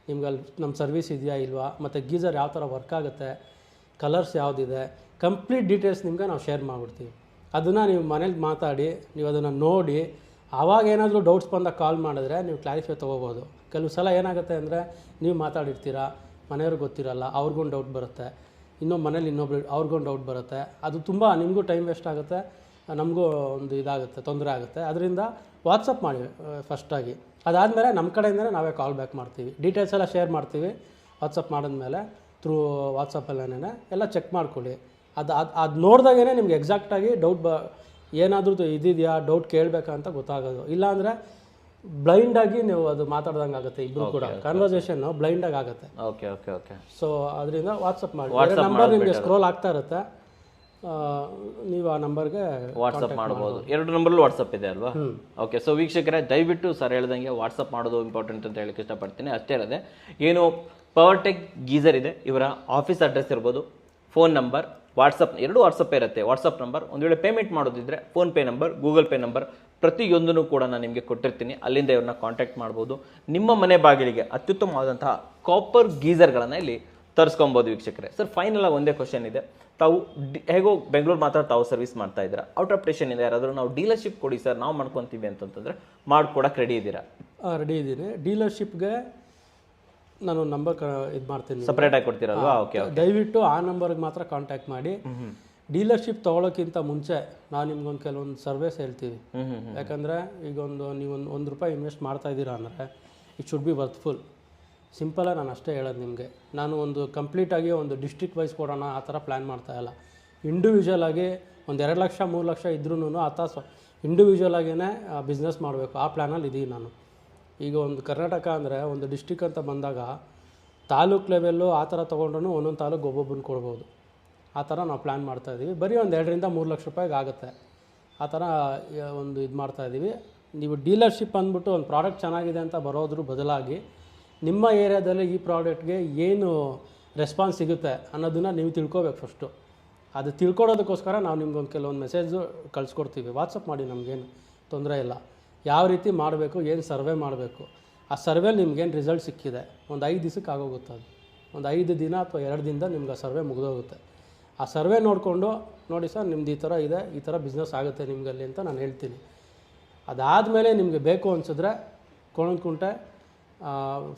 ನಿಮ್ಗೆ ಅಲ್ಲಿ ನಮ್ಮ ಸರ್ವಿಸ್ ಇದೆಯಾ ಇಲ್ವಾ, ಮತ್ತು ಗೀಝರ್ ಯಾವ ಥರ ವರ್ಕ್ ಆಗುತ್ತೆ, ಕಲರ್ಸ್ ಯಾವುದಿದೆ, ಕಂಪ್ಲೀಟ್ ಡೀಟೇಲ್ಸ್ ನಿಮಗೆ ನಾವು ಶೇರ್ ಮಾಡಿಬಿಡ್ತೀವಿ. ಅದನ್ನು ನೀವು ಮನೇಲಿ ಮಾತಾಡಿ, ನೀವು ಅದನ್ನು ನೋಡಿ, ಆವಾಗ ಏನಾದರೂ ಡೌಟ್ಸ್ ಬಂದಾಗ ಕಾಲ್ ಮಾಡಿದ್ರೆ ನೀವು ಕ್ಲಾರಿಫೈ ತೊಗೋಬೋದು. ಕೆಲವು ಸಲ ಏನಾಗುತ್ತೆ ಅಂದರೆ ನೀವು ಮಾತಾಡಿರ್ತೀರ, ಮನೆಯವ್ರಿಗೆ ಗೊತ್ತಿರಲ್ಲ, ಅವ್ರಿಗೊಂದು ಡೌಟ್ ಬರುತ್ತೆ. ಇನ್ನೊಬ್ಬ ಮನೇಲಿ ಇನ್ನೊಬ್ರು ಅವ್ರಿಗೊಂದು ಡೌಟ್ ಬರುತ್ತೆ, ಅದು ತುಂಬ ನಿಮಗೂ ಟೈಮ್ ವೇಸ್ಟ್ ಆಗುತ್ತೆ, ನಮಗೂ ಒಂದು ಇದಾಗುತ್ತೆ, ತೊಂದರೆ ಆಗುತ್ತೆ. ಅದರಿಂದ ವಾಟ್ಸಪ್ ಮಾಡಿ ಫಸ್ಟಾಗಿ. ಅದಾದಮೇಲೆ ನಮ್ಮ ಕಡೆಯಿಂದಲೇ ನಾವೇ ಕಾಲ್ ಬ್ಯಾಕ್ ಮಾಡ್ತೀವಿ, ಡೀಟೇಲ್ಸ್ ಎಲ್ಲ ಶೇರ್ ಮಾಡ್ತೀವಿ. ವಾಟ್ಸಪ್ ಮಾಡಿದ್ಮೇಲೆ ಥ್ರೂ ವಾಟ್ಸಪ್ಪಲ್ಲೇ ಎಲ್ಲ ಚೆಕ್ ಮಾಡ್ಕೊಳ್ಳಿ. ಅದು ನೋಡಿದಾಗೇ ನಿಮ್ಗೆ ಎಕ್ಸಾಕ್ಟಾಗಿ ಡೌಟ್ ಏನಾದರೂ ಇದಿದೆಯಾ ಡೌಟ್ ಕೇಳಬೇಕಾ ಅಂತ ಗೊತ್ತಾಗೋದು. ಇಲ್ಲಾಂದರೆ ಬ್ಲೈಂಡಾಗಿ ನೀವು ಅದು ಮಾತಾಡ್ದಂಗೆ ಆಗುತ್ತೆ, ಇಬ್ಬರು ಕೂಡ ಕನ್ವರ್ಸೇಷನ್ನು ಬ್ಲೈಂಡಾಗಿ ಆಗುತ್ತೆ. Okay okay okay. ಸೊ ಅದರಿಂದ ವಾಟ್ಸಪ್ ಮಾಡಿ, ನಂಬರ್ ನಿಮಗೆ ಸ್ಕ್ರೋಲ್ ಆಗ್ತಾ ಇರುತ್ತೆ, ನೀವು ಆ ನಂಬರ್ಗೆ ವಾಟ್ಸಪ್ ಮಾಡ್ಬೋದು. 2 ನಂಬರ್ಲು ವಾಟ್ಸಪ್ ಇದೆ ಅಲ್ವಾ? ಓಕೆ. ಸೊ ವೀಕ್ಷಕರೇ, ದಯವಿಟ್ಟು ಸರ್ ಹೇಳ್ದಂಗೆ ವಾಟ್ಸಪ್ ಮಾಡೋದು ಇಂಪಾರ್ಟೆಂಟ್ ಅಂತ ಹೇಳಕ್ಕೆ ಇಷ್ಟಪಡ್ತೀನಿ. ಅಷ್ಟೇ ಅಲ್ಲದೆ ಏನು ಪವರ್ಟೆಕ್ ಗೀಸರ್ ಇದೆ, ಇವರ ಆಫೀಸ್ ಅಡ್ರೆಸ್ ಇರ್ಬೋದು, ಫೋನ್ ನಂಬರ್, ವಾಟ್ಸಪ್, 2 ವಾಟ್ಸಪ್ ಇರುತ್ತೆ. ವಾಟ್ಸಪ್ ನಂಬರ್, ಒಂದು ವೇಳೆ ಪೇಮೆಂಟ್ ಮಾಡೋದಿದ್ರೆ PhonePe number, Google Pay number ಪ್ರತಿಯೊಂದನ್ನು ಕೂಡ ನಾನು ನಿಮಗೆ ಕೊಟ್ಟಿರ್ತೀನಿ. ಅಲ್ಲಿಂದ ಇವ್ರನ್ನ ಕಾಂಟ್ಯಾಕ್ಟ್ ಮಾಡ್ಬೋದು. ನಿಮ್ಮ ಮನೆ ಬಾಗಿಲಿಗೆ ಅತ್ಯುತ್ತಮವಾದಂತಹ ಕಾಪರ್ ಗೀಸರ್ಗಳನ್ನು ಇಲ್ಲಿ ತರಿಸ್ಕೊಬೋದು ವೀಕ್ಷಕರೇ. ಸರ್ ಫೈನಲ್ ಒಂದೇ ಕ್ವಶನ್ ಇದೆ. ತಾವು ಹೇಗೋ ಬೆಂಗಳೂರು ಮಾತ್ರ ತಾವು ಸರ್ವಿಸ್ ಮಾಡ್ತಾ ಇದ್ದೀರಾ, ಔಟ್ ಆಫ್ ಸ್ಟೇಷನ್ ಇದೆ, ಯಾರಾದರೂ ನಾವು ಡೀಲರ್ಶಿಪ್ ಕೊಡಿ ಸರ್ ನಾವು ಮಾಡ್ಕೊತೀವಿ ಅಂತಂತಂದರೆ ಮಾಡ್ಕೊಡಕ್ಕೆ ರೆಡಿ ಇದ್ದೀರಾ? ರೆಡಿ ಇದ್ದೀನಿ. ಡೀಲರ್ಶಿಪ್ಗೆ ನಾನು ನಂಬರ್ ಇದು ಮಾಡ್ತೀನಿ, ಸಪ್ರೇಟಾಗಿ ಕೊಡ್ತೀರಲ್ವಾ? ಓಕೆ. ದಯವಿಟ್ಟು ಆ ನಂಬರ್ಗೆ ಮಾತ್ರ ಕಾಂಟ್ಯಾಕ್ಟ್ ಮಾಡಿ. ಡೀಲರ್ಶಿಪ್ ತೊಗೊಳೋಕ್ಕಿಂತ ಮುಂಚೆ ನಾವು ನಿಮ್ಗೊಂದು ಕೆಲವೊಂದು ಸರ್ವೇಸ್ ಹೇಳ್ತೀವಿ. ಯಾಕಂದರೆ ಈಗ ನೀವು ಒಂದು ರೂಪಾಯಿ ಇನ್ವೆಸ್ಟ್ ಮಾಡ್ತಾ ಇದ್ದೀರಾ ಅಂದರೆ ಇಟ್ ಶುಡ್ ಬಿ ವರ್ತ್ಫುಲ್. ಸಿಂಪಲಾಗಿ ನಾನು ಅಷ್ಟೇ ಹೇಳೋದು ನಿಮಗೆ. ನಾನು ಒಂದು ಕಂಪ್ಲೀಟಾಗಿ ಒಂದು ಡಿಸ್ಟ್ರಿಕ್ಟ್ ವೈಸ್ ಕೊಡೋಣ ಆ ಥರ ಪ್ಲ್ಯಾನ್ ಮಾಡ್ತಾಯಿಲ್ಲ. ಇಂಡಿವಿಜುವಲ್ ಆಗಿ ಒಂದು 2 ಲಕ್ಷ 3 ಲಕ್ಷ ಇದ್ರೂ ಆ ಥರ ಇಂಡಿವಿಜುವಲ್ ಆಗಿಯೇ ಬಿಸ್ನೆಸ್ ಮಾಡಬೇಕು, ಆ ಪ್ಲ್ಯಾನಲ್ಲಿ ಇದ್ದೀನಿ ನಾನು. ಈಗ ಒಂದು ಕರ್ನಾಟಕ ಅಂದರೆ ಒಂದು ಡಿಸ್ಟ್ರಿಕ್ ಅಂತ ಬಂದಾಗ ತಾಲೂಕು ಲೆವೆಲ್ಲು ಆ ಥರ ತೊಗೊಂಡ್ರೂ ಒಂದೊಂದು ತಾಲೂಕು ಒಬ್ಬೊಬ್ಬನ ಕೊಡ್ಬೋದು. ಆ ಥರ ನಾವು ಪ್ಲ್ಯಾನ್ ಮಾಡ್ತಾಯಿದ್ದೀವಿ. ಬರೀ ಒಂದು 2 ರಿಂದ 3 ಲಕ್ಷ ರೂಪಾಯಿಗೆ ಆಗುತ್ತೆ. ಆ ಥರ ಒಂದು ಇದು ಮಾಡ್ತಾಯಿದ್ದೀವಿ. ನೀವು ಡೀಲರ್ಶಿಪ್ ಅಂದ್ಬಿಟ್ಟು ಒಂದು ಪ್ರಾಡಕ್ಟ್ ಚೆನ್ನಾಗಿದೆ ಅಂತ ಬರೋದ್ರ ಬದಲಾಗಿ ನಿಮ್ಮ ಏರಿಯಾದಲ್ಲಿ ಈ ಪ್ರಾಡಕ್ಟ್ಗೆ ಏನು ರೆಸ್ಪಾನ್ಸ್ ಸಿಗುತ್ತೆ ಅನ್ನೋದನ್ನು ನೀವು ತಿಳ್ಕೊಬೇಕು ಫಸ್ಟು. ಅದು ತಿಳ್ಕೊಡೋದಕ್ಕೋಸ್ಕರ ನಾವು ನಿಮ್ಗೊಂದು ಕೆಲವೊಂದು ಮೆಸೇಜು ಕಳಿಸ್ಕೊಡ್ತೀವಿ. ವಾಟ್ಸಪ್ ಮಾಡಿ, ನಮಗೇನು ತೊಂದರೆ ಇಲ್ಲ. ಯಾವ ರೀತಿ ಮಾಡಬೇಕು, ಏನು ಸರ್ವೆ ಮಾಡಬೇಕು, ಆ ಸರ್ವೆಲಿ ನಿಮ್ಗೇನು ರಿಸಲ್ಟ್ ಸಿಕ್ಕಿದೆ ಒಂದು 5 ದಿವಸಕ್ಕೆ ಆಗೋಗುತ್ತೆ. ಅದು ಒಂದು 5 ದಿನ ಅಥವಾ 2 ದಿನದ ನಿಮ್ಗೆ ಆ ಸರ್ವೆ ಮುಗಿದೋಗುತ್ತೆ. ಆ ಸರ್ವೆ ನೋಡಿಕೊಂಡು ನೋಡಿ ಸರ್ ನಿಮ್ದು ಈ ಥರ ಇದೆ, ಈ ಥರ ಬಿಸ್ನೆಸ್ ಆಗುತ್ತೆ ನಿಮಗಲ್ಲಿ ಅಂತ ನಾನು ಹೇಳ್ತೀನಿ. ಅದಾದಮೇಲೆ ನಿಮಗೆ ಬೇಕು ಅನಿಸಿದ್ರೆ ಕೋಣನಕುಂಟೆ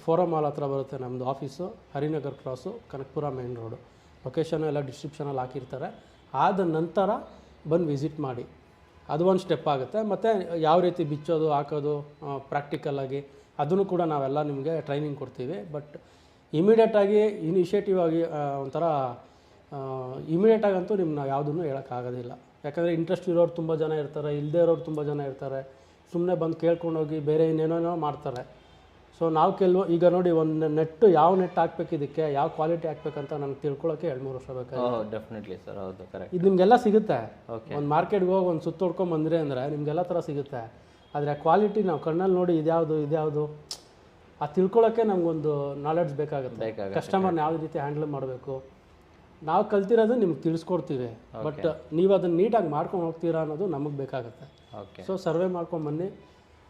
ಫೋರಮ್ ಮಾಲ್ ಹತ್ರ ಬರುತ್ತೆ ನಮ್ಮದು office, Harinagar cross, Kanakapura main road. ಲೊಕೇಶನ್ನು ಎಲ್ಲ ಡಿಸ್ಕ್ರಿಪ್ಷನಲ್ಲಿ ಹಾಕಿರ್ತಾರೆ. ಆದ ನಂತರ ಬಂದು ವಿಸಿಟ್ ಮಾಡಿ. ಅದು ಒಂದು ಸ್ಟೆಪ್ ಆಗುತ್ತೆ. ಮತ್ತು ಯಾವ ರೀತಿ ಬಿಚ್ಚೋದು ಹಾಕೋದು ಪ್ರಾಕ್ಟಿಕಲಾಗಿ ಅದನ್ನು ಕೂಡ ನಾವೆಲ್ಲ ನಿಮಗೆ ಟ್ರೈನಿಂಗ್ ಕೊಡ್ತೀವಿ. ಬಟ್ ಇಮಿಡಿಯೇಟಾಗಿ ಇನಿಷಿಯೇಟಿವ್ ಆಗಿ ಒಂಥರ ಇಮಿಡಿಯೇಟಾಗಂತೂ ನಿಮ್ಮನ್ನ ಯಾವುದನ್ನು ಹೇಳೋಕ್ಕಾಗೋದಿಲ್ಲ. ಯಾಕಂದರೆ ಇಂಟ್ರೆಸ್ಟ್ ಇರೋರು ತುಂಬ ಜನ ಇರ್ತಾರೆ, ಇಲ್ಲದೇ ಇರೋರು ತುಂಬ ಜನ ಇರ್ತಾರೆ. ಸುಮ್ಮನೆ ಬಂದು ಕೇಳ್ಕೊಂಡೋಗಿ ಬೇರೆ ಇನ್ನೇನೋ ಮಾಡ್ತಾರೆ. ಸೊ ನಾವು ಈಗ ನೋಡಿ ಒಂದು ನೆಟ್ಟು ಯಾವ ನೆಟ್ ಹಾಕ್ಬೇಕು, ಇದಕ್ಕೆ ಯಾವ ಕ್ವಾಲಿಟಿ ಹಾಕ್ಬೇಕಂತ ನನಗೆ ತಿಳ್ಕೊಳ್ಳೋಕ್ಕೆ 2-3 ವರ್ಷ ಬೇಕಾಗುತ್ತೆ. ಡೆಫಿನೆಟ್ಲಿ ಸರ್, ಹೌದು, ಕರೆಕ್ಟ್. ಇದು ನಿಮಗೆಲ್ಲ ಸಿಗುತ್ತೆ. ಒಂದು ಮಾರ್ಕೆಟ್ಗೆ ಹೋಗಿ ಒಂದು ಸುತ್ತ ಹೊಡ್ಕೊಂಬಂದ್ರೆ ಅಂದರೆ ನಿಮಗೆಲ್ಲ ಥರ ಸಿಗುತ್ತೆ. ಆದರೆ ಆ ಕ್ವಾಲಿಟಿ ನಾವು ಕಣ್ಣಲ್ಲಿ ನೋಡಿ ಇದ್ಯಾವುದು ಆ ತಿಳ್ಕೊಳ್ಳೋಕ್ಕೆ ನಮಗೊಂದು ನಾಲೆಡ್ಜ್ ಬೇಕಾಗುತ್ತೆ. ಕಸ್ಟಮರ್ನ ಯಾವ ರೀತಿ ಹ್ಯಾಂಡಲ್ ಮಾಡಬೇಕು ನಾವು ಕಲ್ತಿರೋದು ನಿಮ್ಗೆ ತಿಳಿಸ್ಕೊಡ್ತೀವಿ. ಬಟ್ ನೀವು ಅದನ್ನು ನೀಟಾಗಿ ಮಾಡ್ಕೊಂಡು ಹೋಗ್ತೀರಾ ಅನ್ನೋದು ನಮಗೆ ಬೇಕಾಗುತ್ತೆ. ಸೊ ಸರ್ವೆ ಮಾಡ್ಕೊಂಬನ್ನಿ,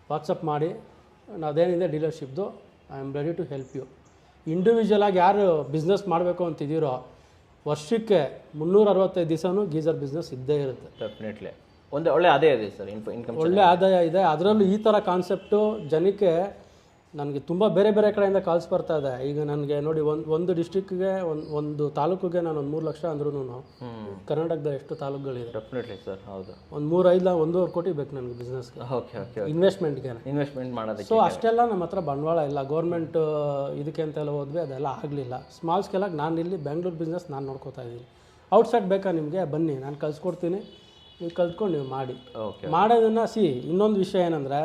ವಾಟ್ಸಪ್ ಮಾಡಿ. ಅದೇನಿದೆ ಡೀಲರ್ಶಿಪ್ದು I am ready to help you. ಇಂಡಿವಿಜುವಲಾಗಿ ಯಾರು ಬಿಸ್ನೆಸ್ ಮಾಡಬೇಕು ಅಂತಿದ್ದೀರೋ ವರ್ಷಕ್ಕೆ 365 ದಿವಸನೂ ಗೀಸರ್ ಬಿಸ್ನೆಸ್ ಇದ್ದೇ ಇರುತ್ತೆ. ಡೆಫಿನೆಟ್ಲಿ ಒಳ್ಳೆ ಆದಾಯ ಇದೆ ಸರ್, ಇನ್ಕಮ್ ಒಳ್ಳೆ ಆದಾಯ ಇದೆ. ಅದರಲ್ಲೂ ಈ ಥರ ಕಾನ್ಸೆಪ್ಟು ಜನಕ್ಕೆ ನನಗೆ ತುಂಬ ಬೇರೆ ಬೇರೆ ಕಡೆಯಿಂದ ಕಾಲ್ಸ್ ಬರ್ತಾ ಇದೆ. ಈಗ ನನಗೆ ನೋಡಿ ಒಂದು ಡಿಸ್ಟ್ರಿಕ್ಗೆ ಒಂದು ತಾಲೂಕಿಗೆ ನಾನು 1 ಲಕ್ಷ ಅಂದ್ರೂ ಕರ್ನಾಟಕದ ಎಷ್ಟು ತಾಲೂಕುಗಳಿದೆ? ಡೆಫಿನೆಟ್ಲಿ ಸರ್, ಹೌದು. ಒಂದು 1.5 ಕೋಟಿ ಬೇಕು ನನಗೆ ಬಿಸ್ನೆಸ್ಗೆ, ಇನ್ವೆಸ್ಟ್ಮೆಂಟ್ ಮಾಡೋದಕ್ಕೆ. ಸೊ ಅಷ್ಟೆಲ್ಲ ನಮ್ಮ ಹತ್ರ ಬಂಡವಾಳ ಇಲ್ಲ. ಗೌರ್ಮೆಂಟ್ ಇದಕ್ಕೆ ಅಂತೆಲ್ಲ ಹೋದ್ವಿ, ಅದೆಲ್ಲ ಆಗಲಿಲ್ಲ. ಸ್ಮಾಲ್ ಸ್ಕೇಲಾಗಿ ನಾನು ಇಲ್ಲಿ ಬೆಂಗಳೂರು ಬಿಸ್ನೆಸ್ ನಾನು ನೋಡ್ಕೋತಾ ಇದ್ದೀನಿ. ಔಟ್ಸೈಡ್ ಬೇಕಾ ನಿಮಗೆ? ಬನ್ನಿ, ನಾನು ಕಲಿಸ್ಕೊಡ್ತೀನಿ, ನೀವು ಕಲ್ತ್ಕೊಂಡು ನೀವು ಮಾಡಿ. ಮಾಡೋದನ್ನು ಇನ್ನೊಂದು ವಿಷಯ ಏನಂದರೆ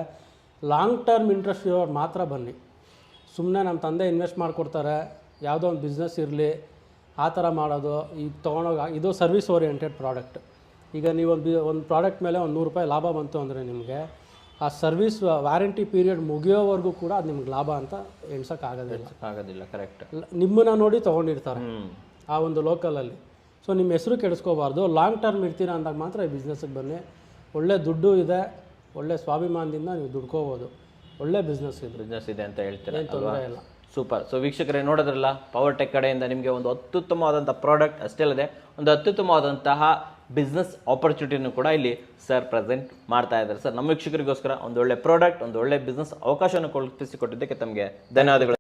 ಲಾಂಗ್ ಟರ್ಮ್ ಇಂಟ್ರೆಸ್ಟ್ ಇರೋರು ಮಾತ್ರ ಬನ್ನಿ. ಸುಮ್ಮನೆ ನಮ್ಮ ತಂದೆ ಇನ್ವೆಸ್ಟ್ ಮಾಡಿಕೊಡ್ತಾರೆ, ಯಾವುದೋ ಒಂದು ಬಿಸ್ನೆಸ್ ಇರಲಿ ಆ ಥರ ಮಾಡೋದು. ಈಗ ತೊಗೊಂಡೋಗಿ ಇದು ಸರ್ವಿಸ್ ಓರಿಯೆಂಟೆಡ್ ಪ್ರಾಡಕ್ಟ್. ಈಗ ನೀವು ಒಂದು ಪ್ರಾಡಕ್ಟ್ ಮೇಲೆ ಒಂದು 100 ರೂಪಾಯಿ ಲಾಭ ಬಂತು ಅಂದರೆ ನಿಮಗೆ ಆ ಸರ್ವಿಸ್ ವ್ಯಾರಂಟಿ ಪೀರಿಯಡ್ ಮುಗಿಯೋವರೆಗೂ ಕೂಡ ಅದು ನಿಮ್ಗೆ ಲಾಭ ಅಂತ ಎಣ್ಸೋಕ್ಕಾಗೋದಿಲ್ಲ. ಕರೆಕ್ಟ್. ನಿಮ್ಮನ್ನ ನೋಡಿ ತೊಗೊಂಡಿರ್ತಾರೆ ಆ ಒಂದು ಲೋಕಲಲ್ಲಿ. ಸೊ ನಿಮ್ಮ ಹೆಸರು ಕೆಡಿಸ್ಕೋಬಾರ್ದು. ಲಾಂಗ್ ಟರ್ಮ್ ಇರ್ತೀರಾ ಅಂದಾಗ ಮಾತ್ರ ಈ ಬಿಸ್ನೆಸ್ಸಿಗೆ ಬನ್ನಿ. ಒಳ್ಳೆ ದುಡ್ಡು ಇದೆ, ಒಳ್ಳೆ ಸ್ವಾಭಿಮಾನದಿಂದ ನೀವು ದುಡ್ಕೋಬೋದು. ಒಳ್ಳೆ ಬಿಸ್ನೆಸ್ ಇದೆ ಅಂತ ಹೇಳ್ತೀರಾ? ತೊಂದರೆ ಇಲ್ಲ. ಸೂಪರ್. ಸೊ ವೀಕ್ಷಕರೇ ನೋಡೋದ್ರಲ್ಲ, ಪವರ್ ಟೆಕ್ ಕಡೆಯಿಂದ ನಿಮಗೆ ಒಂದು ಅತ್ಯುತ್ತಮವಾದಂಥ ಪ್ರಾಡಕ್ಟ್ ಅಷ್ಟೇ ಅಲ್ಲದೆ ಒಂದು ಅತ್ಯುತ್ತಮವಾದಂತಹ ಬಿಸ್ನೆಸ್ ಆಪರ್ಚುನಿಟಿನೂ ಕೂಡ ಇಲ್ಲಿ ಸರ್ ಪ್ರೆಸೆಂಟ್ ಮಾಡ್ತಾ ಇದ್ದಾರೆ. ಸರ್ ನಮ್ಮ ವೀಕ್ಷಕರಿಗೋಸ್ಕರ ಒಂದು ಒಳ್ಳೆ ಪ್ರಾಡಕ್ಟ್, ಒಂದು ಒಳ್ಳೆ ಬಿಸ್ನೆಸ್ ಅವಕಾಶವನ್ನು ಕಲ್ಪಿಸಿಕೊಟ್ಟಿದ್ದಕ್ಕೆ ತಮಗೆ ಧನ್ಯವಾದಗಳು.